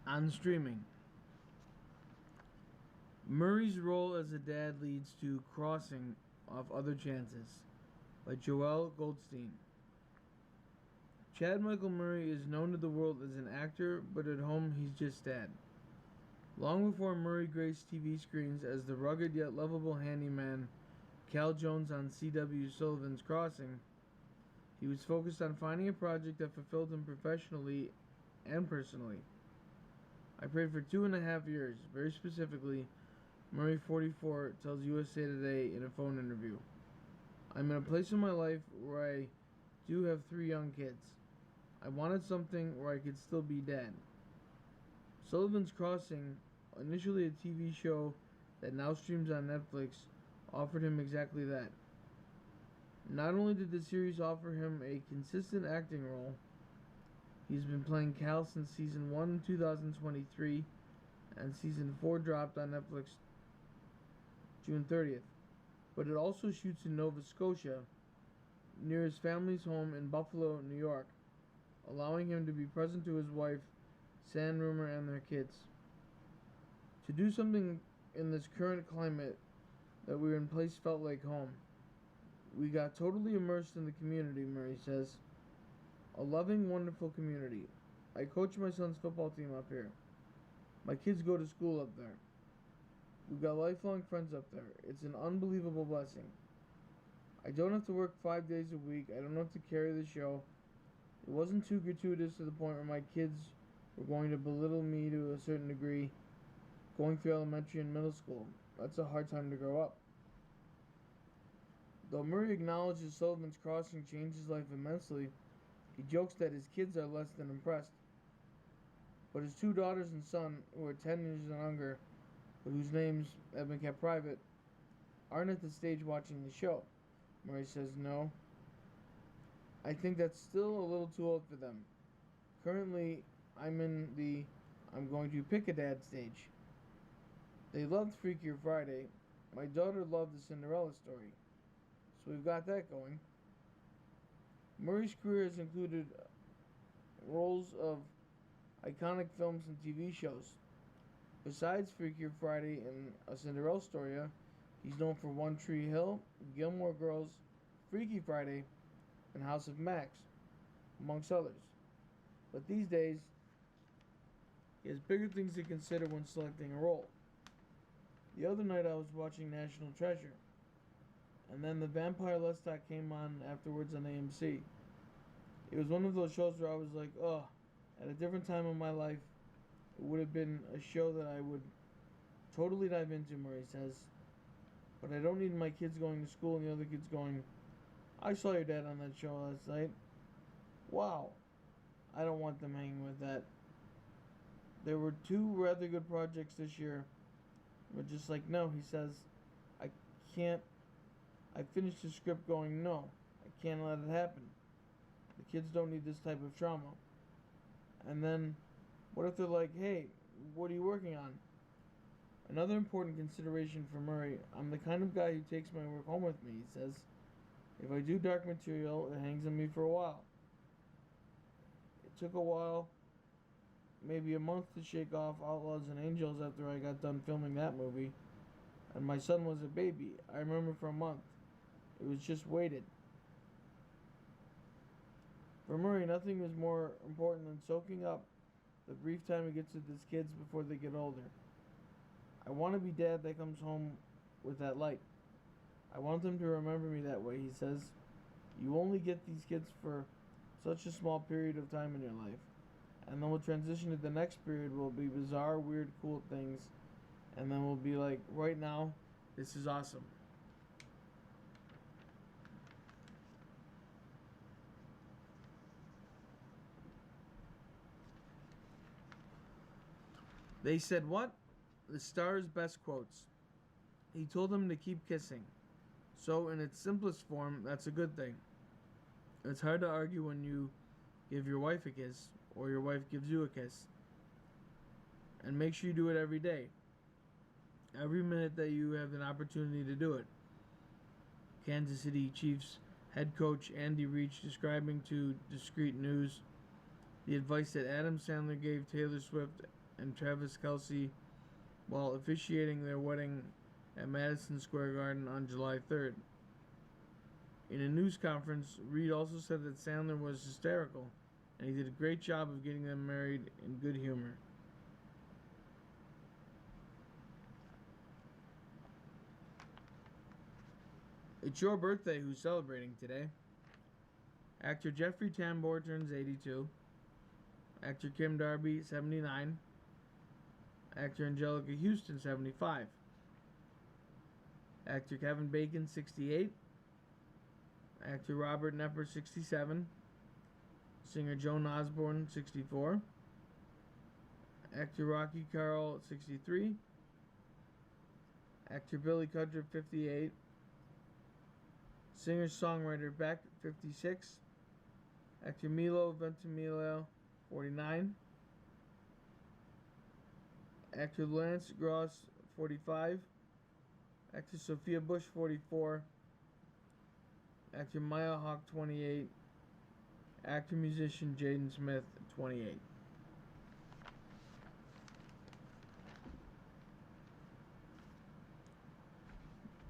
On streaming, Murray's role as a dad leads to Crossing Off Other Chances by Joel Goldstein. Chad Michael Murray is known to the world as an actor, but at home he's just dad. Long before Murray graced TV screens as the rugged yet lovable handyman Cal Jones on CW Sullivan's Crossing, he was focused on finding a project that fulfilled him professionally and personally. I prayed for 2.5 years. Very specifically, Murray, 44, tells USA Today in a phone interview. I'm in a place in my life where I do have 3 young kids. I wanted something where I could still be dad. Sullivan's Crossing, initially a TV show that now streams on Netflix, offered him exactly that. Not only did the series offer him a consistent acting role, He's been playing Cal since season 1 in 2023, and season 4 dropped on Netflix June 30th. But it also shoots in Nova Scotia, near his family's home in Buffalo, New York, allowing him to be present to his wife, San Rumor, and their kids. To do something in this current climate that we were in place felt like home. We got totally immersed in the community, Murray says. A loving, wonderful community. I coach my son's football team up here. My kids go to school up there. We've got lifelong friends up there. It's an unbelievable blessing. I don't have to work 5 days a week. I don't have to carry the show. It wasn't too gratuitous to the point where my kids were going to belittle me to a certain degree, going through elementary and middle school. That's a hard time to grow up. Though Murray acknowledges Sullivan's Crossing changed his life immensely, he jokes that his kids are less than impressed. But his 2 daughters and son, who are 10 years and younger, but whose names have been kept private, aren't at the stage watching the show. Murray says no. I think that's still a little too old for them. Currently, I'm in the I'm going to pick a dad stage. They loved Freakier Friday. My daughter loved the Cinderella story. So we've got that going. Murray's career has included roles of iconic films and TV shows. Besides Freakier Friday and A Cinderella Story, he's known for One Tree Hill, Gilmore Girls, Freaky Friday, and House of Max, amongst others. But these days, he has bigger things to consider when selecting a role. The other night I was watching National Treasure, and then The Vampire Lestat came on afterwards on AMC. It was one of those shows where I was like, oh, at a different time in my life, it would have been a show that I would totally dive into, Murray says. But I don't need my kids going to school and the other kids going, I saw your dad on that show last night. Wow. I don't want them hanging with that. There were 2 rather good projects this year. But just like, no, he says, I can't. I finished the script going, no, I can't let it happen. The kids don't need this type of trauma. And then, what if they're like, hey, what are you working on? Another important consideration for Murray, I'm the kind of guy who takes my work home with me, he says. If I do dark material, it hangs on me for a while. It took a while, maybe a month to shake off Outlaws and Angels after I got done filming that movie. And my son was a baby. I remember for a month. It was just weighted. For Murray, nothing is more important than soaking up the brief time he gets with his kids before they get older. I want to be dad that comes home with that light. I want them to remember me that way, he says. You only get these kids for such a small period of time in your life. And then we'll transition to the next period will be bizarre, weird, cool things. And then we'll be like, right now, this is awesome. They said what? The star's best quotes. He told them to keep kissing. So, in its simplest form, that's a good thing. It's hard to argue when you give your wife a kiss, or your wife gives you a kiss. And make sure you do it every day. Every minute that you have an opportunity to do it. Kansas City Chiefs head coach Andy Reich describing to Discreet News the advice that Adam Sandler gave Taylor Swift and Travis Kelce while officiating their wedding at Madison Square Garden on July 3rd. In a news conference, Reid also said that Sandler was hysterical, and he did a great job of getting them married in good humor. It's your birthday. Who's celebrating today? Actor Jeffrey Tambor turns 82. Actor Kim Darby, 79. Actor Angelica Houston, 75. Actor Kevin Bacon, 68. Actor Robert Knepper, 67. Singer Joan Osborne, 64. Actor Rocky Carl, 63. Actor Billy Cudriff, 58. Singer-songwriter Beck, 56. Actor Milo Ventimiglia, 49. Actor Lance Gross, 45. Actor Sophia Bush, 44. Actor Maya Hawke, 28. Actor musician Jaden Smith, 28.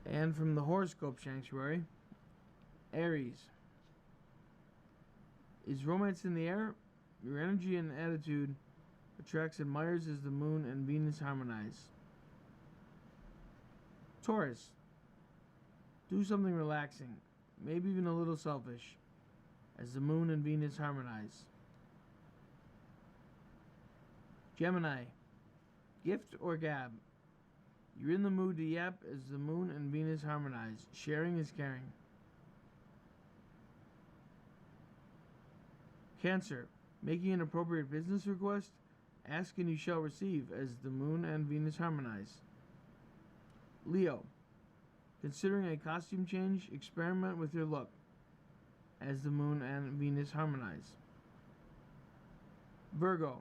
And from the horoscope sanctuary, Aries. Is romance in the air? Your energy and attitude attracts admirers as the moon and Venus harmonize. Taurus. Do something relaxing, maybe even a little selfish, as the moon and Venus harmonize. Gemini. Gift or gab? You're in the mood to yap as the moon and Venus harmonize. Sharing is caring. Cancer. Making an appropriate business request? Ask and you shall receive as the moon and Venus harmonize. Leo. Considering a costume change? Experiment with your look as the moon and Venus harmonize. Virgo.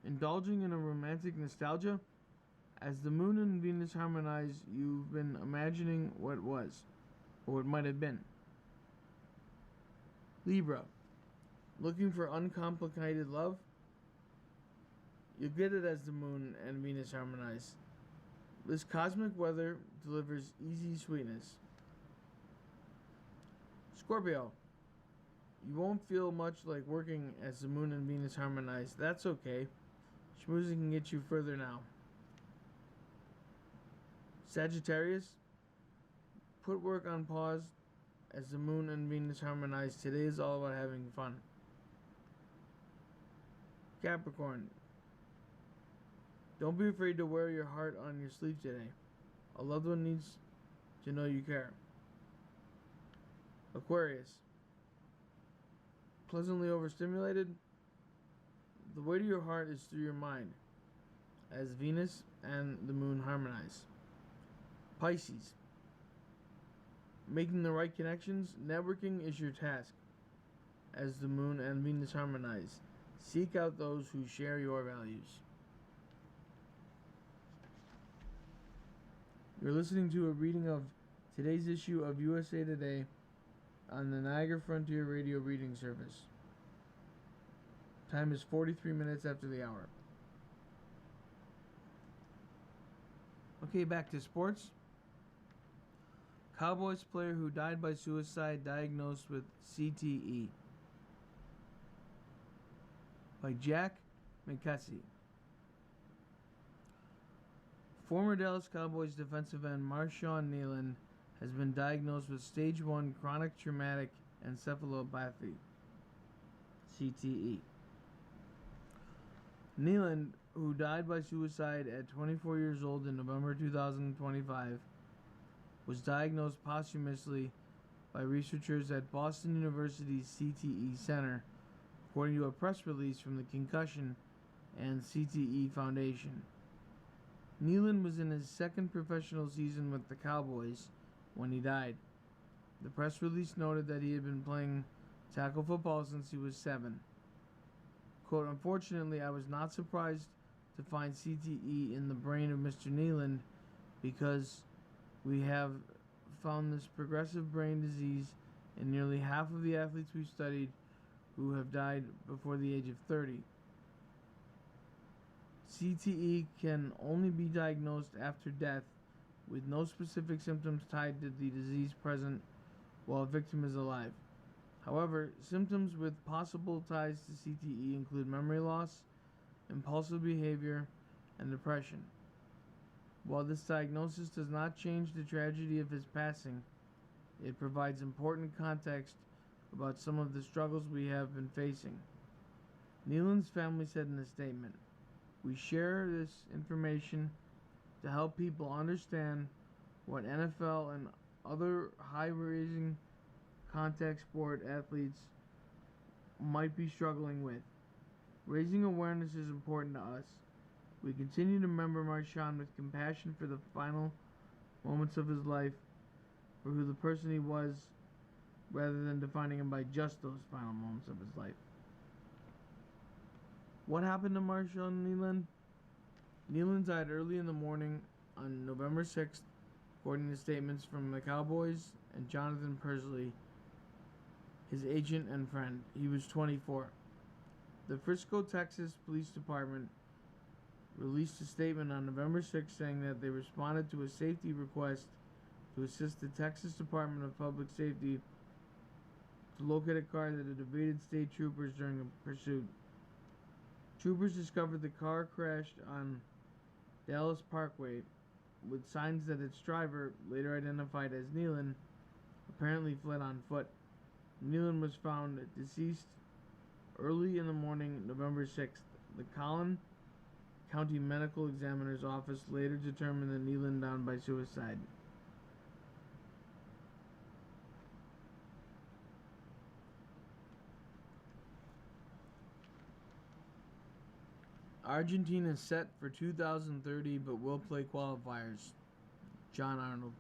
Indulging in a romantic nostalgia? As the moon and Venus harmonize, you've been imagining what was, or what might have been. Libra. Looking for uncomplicated love? You'll get it as the moon and Venus harmonize. This cosmic weather delivers easy sweetness. Scorpio. You won't feel much like working as the moon and Venus harmonize. That's okay. Schmoozing can get you further now. Sagittarius. Put work on pause as the moon and Venus harmonize. Today is all about having fun. Capricorn. Don't be afraid to wear your heart on your sleeve today. A loved one needs to know you care. Aquarius. Pleasantly overstimulated? The way to your heart is through your mind, as Venus and the moon harmonize. Pisces. Making the right connections? Networking is your task, as the moon and Venus harmonize. Seek out those who share your values. You're listening to a reading of today's issue of USA Today on the Niagara Frontier Radio Reading Service. Time is 43 minutes after the hour. Okay, back to sports. Cowboys player who died by suicide diagnosed with CTE. By Jack McCuskey. Former Dallas Cowboys defensive end Marshawn Kneeland has been diagnosed with stage 1 chronic traumatic encephalopathy, CTE. Kneeland, who died by suicide at 24 years old in November 2025, was diagnosed posthumously by researchers at Boston University's CTE Center, according to a press release from the Concussion and CTE Foundation. Kneeland was in his second professional season with the Cowboys when he died. The press release noted that he had been playing tackle football since he was 7. Quote, unfortunately, I was not surprised to find CTE in the brain of Mr. Kneeland because we have found this progressive brain disease in nearly half of the athletes we've studied who have died before the age of 30. CTE can only be diagnosed after death, with no specific symptoms tied to the disease present while a victim is alive. However, symptoms with possible ties to CTE include memory loss, impulsive behavior, and depression. While this diagnosis does not change the tragedy of his passing, it provides important context about some of the struggles we have been facing. Kneeland's family said in a statement, "We share this information to help people understand what NFL and other high-raising contact sport athletes might be struggling with. Raising awareness is important to us. We continue to remember Marshawn with compassion for the final moments of his life, for who the person he was, rather than defining him by just those final moments of his life." What happened to Marshall Neyland? Neyland died early in the morning on November 6th, according to statements from the Cowboys and Jonathan Persley, his agent and friend. He was 24. The Frisco, Texas Police Department released a statement on November 6th saying that they responded to a safety request to assist the Texas Department of Public Safety to locate a car that had evaded state troopers during a pursuit. Troopers discovered the car crashed on Dallas Parkway with signs that its driver, later identified as Neyland, apparently fled on foot. Neyland was found deceased early in the morning, November 6th. The Collin County Medical Examiner's Office later determined that Neyland died by suicide. Argentina is set for 2030 but will play qualifiers. John Arnold.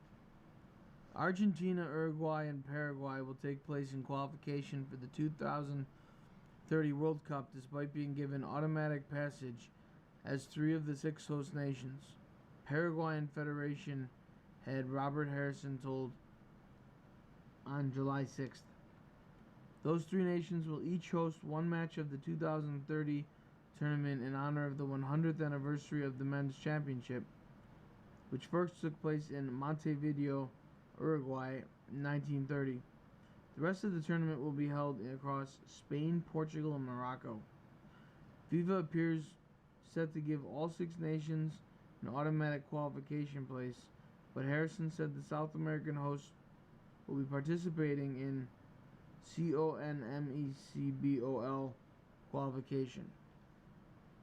Argentina, Uruguay, and Paraguay will take place in qualification for the 2030 World Cup despite being given automatic passage as 3 of the 6 host nations. Paraguayan Federation head Robert Harrison told on July 6th. Those 3 nations will each host one match of the 2030 tournament in honor of the 100th anniversary of the men's championship, which first took place in Montevideo, Uruguay in 1930. The rest of the tournament will be held across Spain, Portugal, and Morocco. FIFA appears set to give all 6 nations an automatic qualification place, but Harrison said the South American hosts will be participating in CONMECBOL qualification.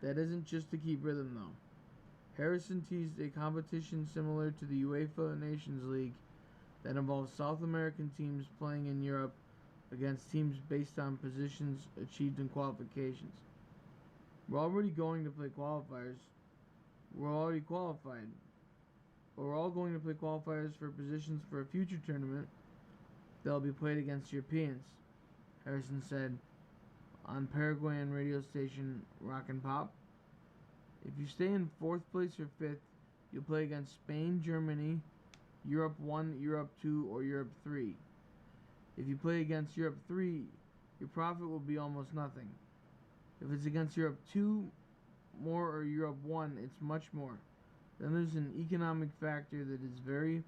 That isn't just to keep rhythm, though. Harrison teased a competition similar to the UEFA Nations League that involves South American teams playing in Europe against teams based on positions achieved in qualifications. We're already going to play qualifiers. We're already qualified. But we're all going to play qualifiers for positions for a future tournament that will be played against Europeans, Harrison said on Paraguayan radio station Rock and Pop. If you stay in 4th place or 5th, you'll play against Spain, Germany, Europe 1, Europe 2, or Europe 3. If you play against Europe 3, your profit will be almost nothing. If it's against Europe 2 more or Europe 1, it's much more. Then there's an economic factor that is very,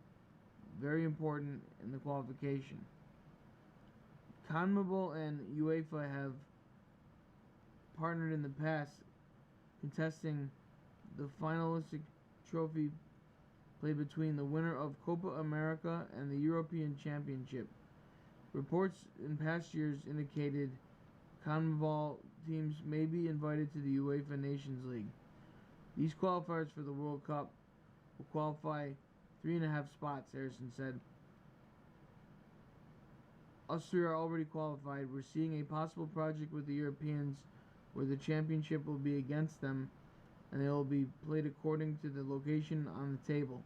very important in the qualification. CONMEBOL and UEFA have partnered in the past, contesting the finalistic trophy played between the winner of Copa America and the European Championship. Reports in past years indicated CONMEBOL teams may be invited to the UEFA Nations League. These qualifiers for the World Cup will qualify 3.5 spots, Harrison said. Us 3 are already qualified. We're seeing a possible project with the Europeans where the championship will be against them and they will be played according to the location on the table,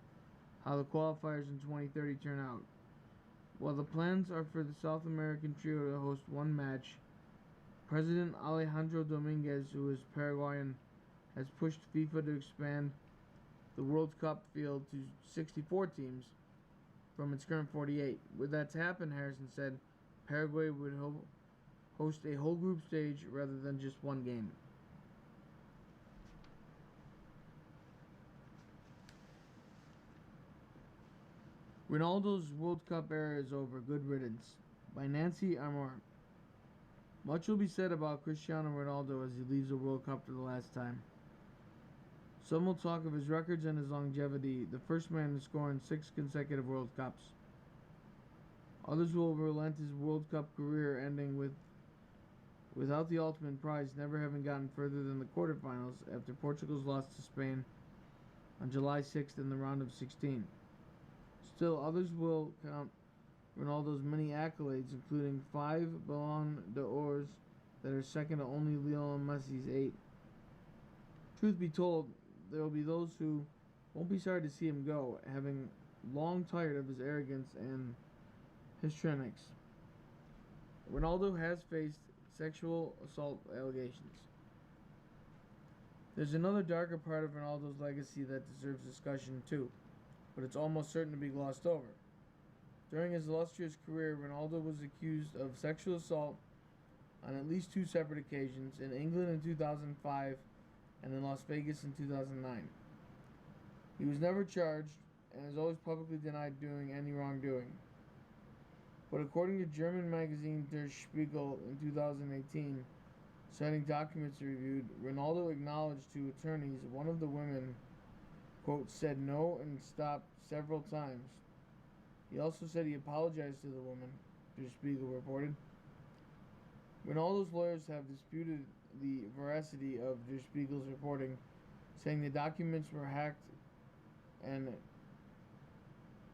how the qualifiers in 2030 turn out. While the plans are for the South American trio to host one match, President Alejandro Dominguez, who is Paraguayan, has pushed FIFA to expand the World Cup field to 64 teams from its current 48. With that to happen, Harrison said, Paraguay would host a whole group stage rather than just one game. Ronaldo's World Cup era is over. Good riddance. By Nancy Armour. Much will be said about Cristiano Ronaldo as he leaves the World Cup for the last time. Some will talk of his records and his longevity, the first man to score in 6 consecutive World Cups. Others will relent his World Cup career ending without the ultimate prize, never having gotten further than the quarterfinals after Portugal's loss to Spain on July 6th in the round of 16. Still, others will count Ronaldo's many accolades, including 5 Ballon d'Ors that are second to only Lionel Messi's 8. Truth be told, there will be those who won't be sorry to see him go, having long tired of his arrogance and histrionics. Ronaldo has faced sexual assault allegations. There's another darker part of Ronaldo's legacy that deserves discussion too, but it's almost certain to be glossed over. During his illustrious career, Ronaldo was accused of sexual assault on at least 2 separate occasions, in England in 2005 and in Las Vegas in 2009. He was never charged and has always publicly denied doing any wrongdoing. But according to German magazine Der Spiegel in 2018, citing documents he reviewed, Ronaldo acknowledged to attorneys one of the women, quote, said no and stopped several times. He also said he apologized to the woman, Der Spiegel reported. Ronaldo's lawyers have disputed the veracity of Der Spiegel's reporting, saying the documents were hacked and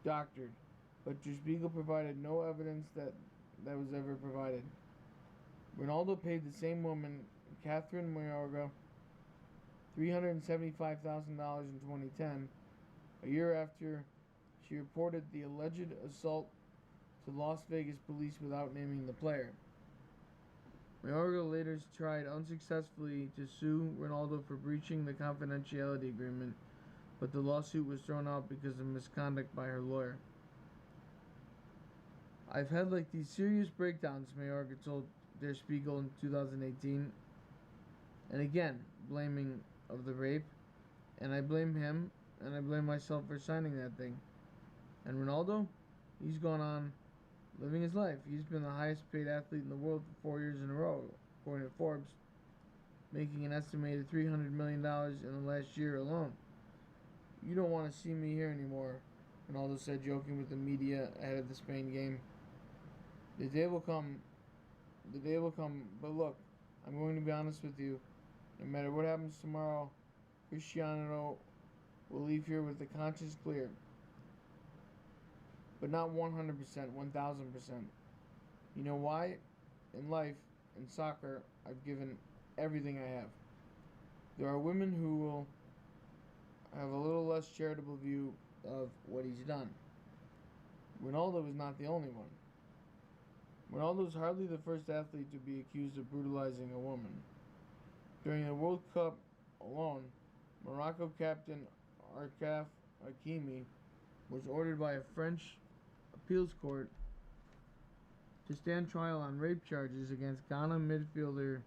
doctored, but Der Spiegel provided no evidence that was ever provided. Ronaldo paid the same woman, Catherine Mayorga, $375,000 in 2010, a year after she reported the alleged assault to Las Vegas police without naming the player. Mayorga later tried unsuccessfully to sue Ronaldo for breaching the confidentiality agreement, but the lawsuit was thrown out because of misconduct by her lawyer. I've had like these serious breakdowns, Mayorga told Der Spiegel in 2018, and again, blaming of the rape, and I blame him, and I blame myself for signing that thing. And Ronaldo, he's gone on living his life. He's been the highest paid athlete in the world for 4 years in a row, according to Forbes, making an estimated $300 million in the last year alone. You don't want to see me here anymore, Ronaldo said, joking with the media ahead of the Spain game. The day will come, but look, I'm going to be honest with you. No matter what happens tomorrow, Cristiano will leave here with the conscience clear. But not 100%, 1,000%. You know why? In life, in soccer, I've given everything I have. There are women who will have a little less charitable view of what he's done. Ronaldo is not the only one. Ronaldo is hardly the first athlete to be accused of brutalizing a woman. During the World Cup alone, Morocco captain Achraf Hakimi was ordered by a French appeals court to stand trial on rape charges against Ghana midfielder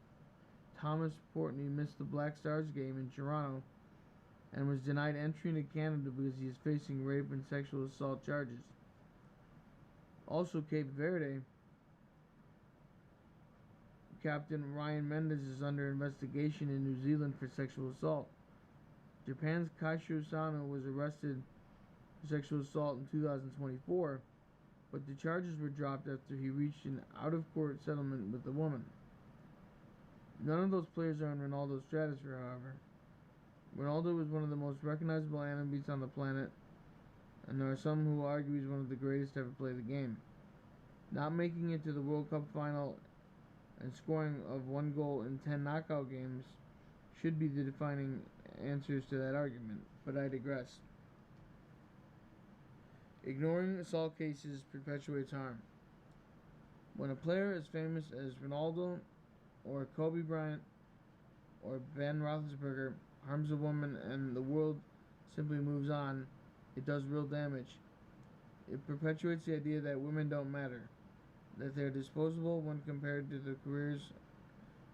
Thomas Partey. Missed the Black Stars game in Toronto and was denied entry into Canada because he is facing rape and sexual assault charges. Also, Cape Verde captain Ryan Mendes is under investigation in New Zealand for sexual assault. Japan's Kaisho Sano was arrested for sexual assault in 2024, but the charges were dropped after he reached an out-of-court settlement with the woman. None of those players are in Ronaldo's stratosphere, however. Ronaldo is one of the most recognizable athletes on the planet, and there are some who argue he's one of the greatest to ever play the game. Not making it to the World Cup final and scoring of 1 goal in 10 knockout games should be the defining answers to that argument, but I digress. Ignoring assault cases perpetuates harm. When a player as famous as Ronaldo or Kobe Bryant or Ben Roethlisberger harms a woman and the world simply moves on, it does real damage. It perpetuates the idea that women don't matter, that they are disposable when compared to the careers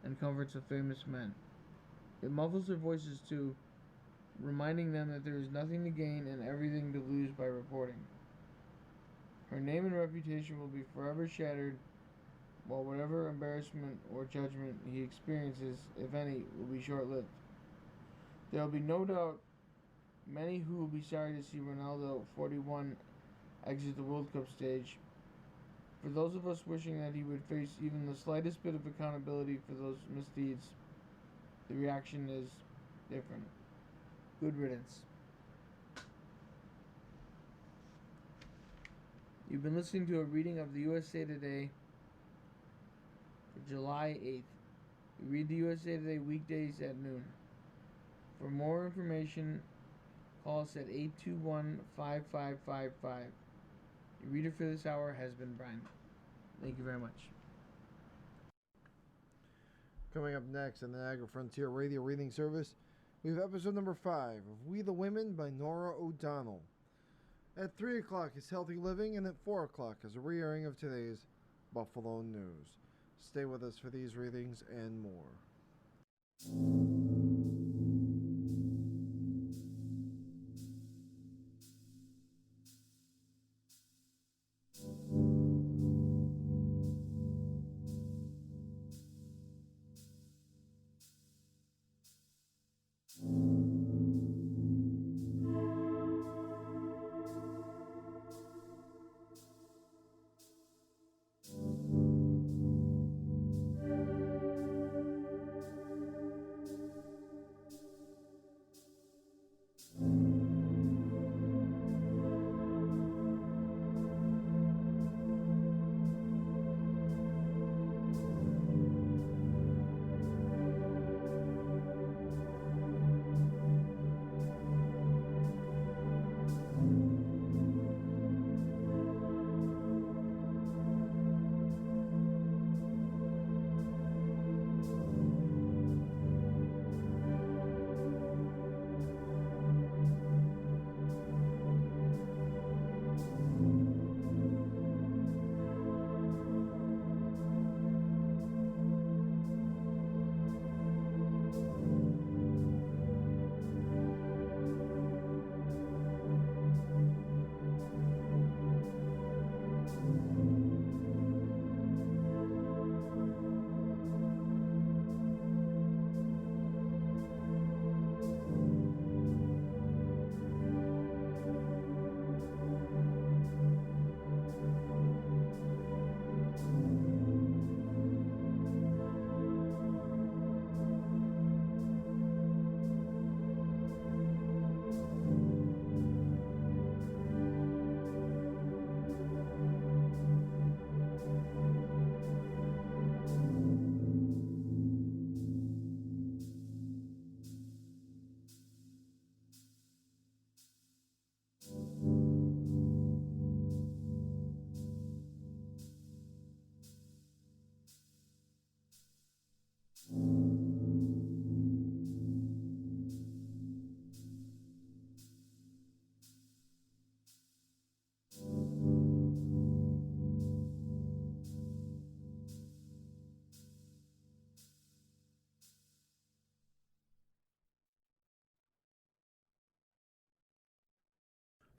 and comforts of famous men. It muffles their voices too, reminding them that there is nothing to gain and everything to lose by reporting. Her name and reputation will be forever shattered, while whatever embarrassment or judgment he experiences, if any, will be short-lived. There will be no doubt many who will be sorry to see Ronaldo, 41, exit the World Cup stage. For those of us wishing that he would face even the slightest bit of accountability for those misdeeds, the reaction is different. Good riddance. You've been listening to a reading of the USA Today for July 8th. We read the USA Today weekdays at noon. For more information, call us at 821-5555. Your reader for this hour has been Brian. Thank you very much. Coming up next on the Niagara Frontier Radio Reading Service, we have episode number 5 of We the Women by Nora O'Donnell. At 3 o'clock is Healthy Living, and at 4 o'clock is a re-airing of today's Buffalo News. Stay with us for these readings and more.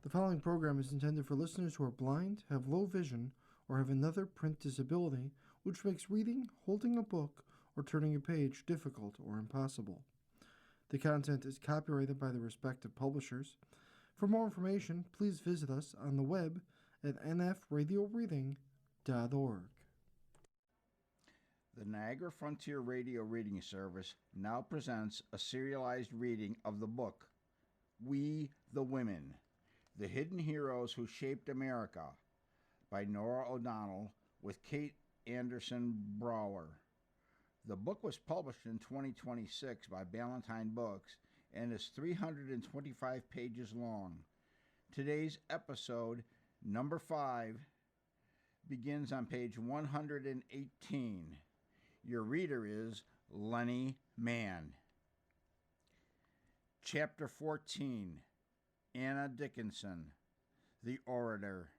The following program is intended for listeners who are blind, have low vision, or have another print disability, which makes reading, holding a book, or turning a page difficult or impossible. The content is copyrighted by the respective publishers. For more information, please visit us on the web at nfradioreading.org. The Niagara Frontier Radio Reading Service now presents a serialized reading of the book, We the Women, The Hidden Heroes Who Shaped America, by Nora O'Donnell with Kate Anderson Brower. The book was published in 2026 by Ballantine Books and is 325 pages long. Today's episode, number 5, begins on page 118. Your reader is Lenny Mann. Chapter 14, Anna Dickinson, the Orator.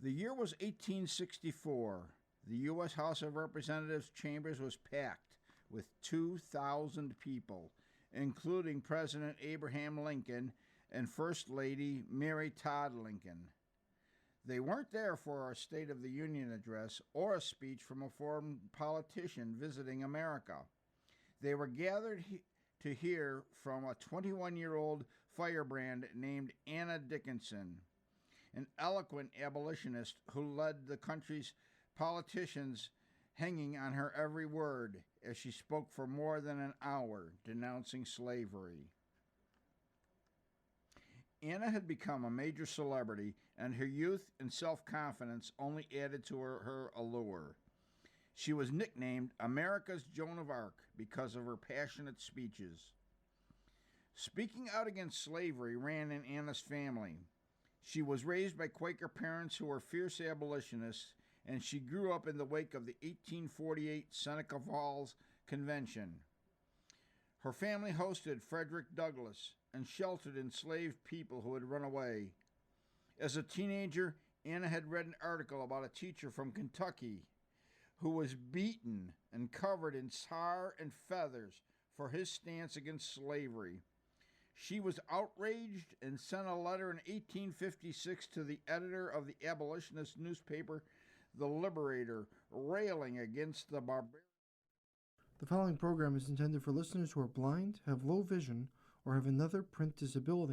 The year was 1864. The U.S. House of Representatives chambers was packed with 2,000 people, including President Abraham Lincoln and First Lady Mary Todd Lincoln. They weren't there for a State of the Union address or a speech from a foreign politician visiting America. They were gathered to hear from a 21-year-old firebrand named Anna Dickinson, an eloquent abolitionist who led the country's politicians hanging on her every word as she spoke for more than an hour denouncing slavery. Anna had become a major celebrity, and her youth and self-confidence only added to her allure. She was nicknamed America's Joan of Arc because of her passionate speeches. Speaking out against slavery ran in Anna's family. She was raised by Quaker parents who were fierce abolitionists, and she grew up in the wake of the 1848 Seneca Falls Convention. Her family hosted Frederick Douglass and sheltered enslaved people who had run away. As a teenager, Anna had read an article about a teacher from Kentucky who was beaten and covered in tar and feathers for his stance against slavery. She was outraged and sent a letter in 1856 to the editor of the abolitionist newspaper, The Liberator, railing against the barbarian. The following program is intended for listeners who are blind, have low vision, or have another print disability.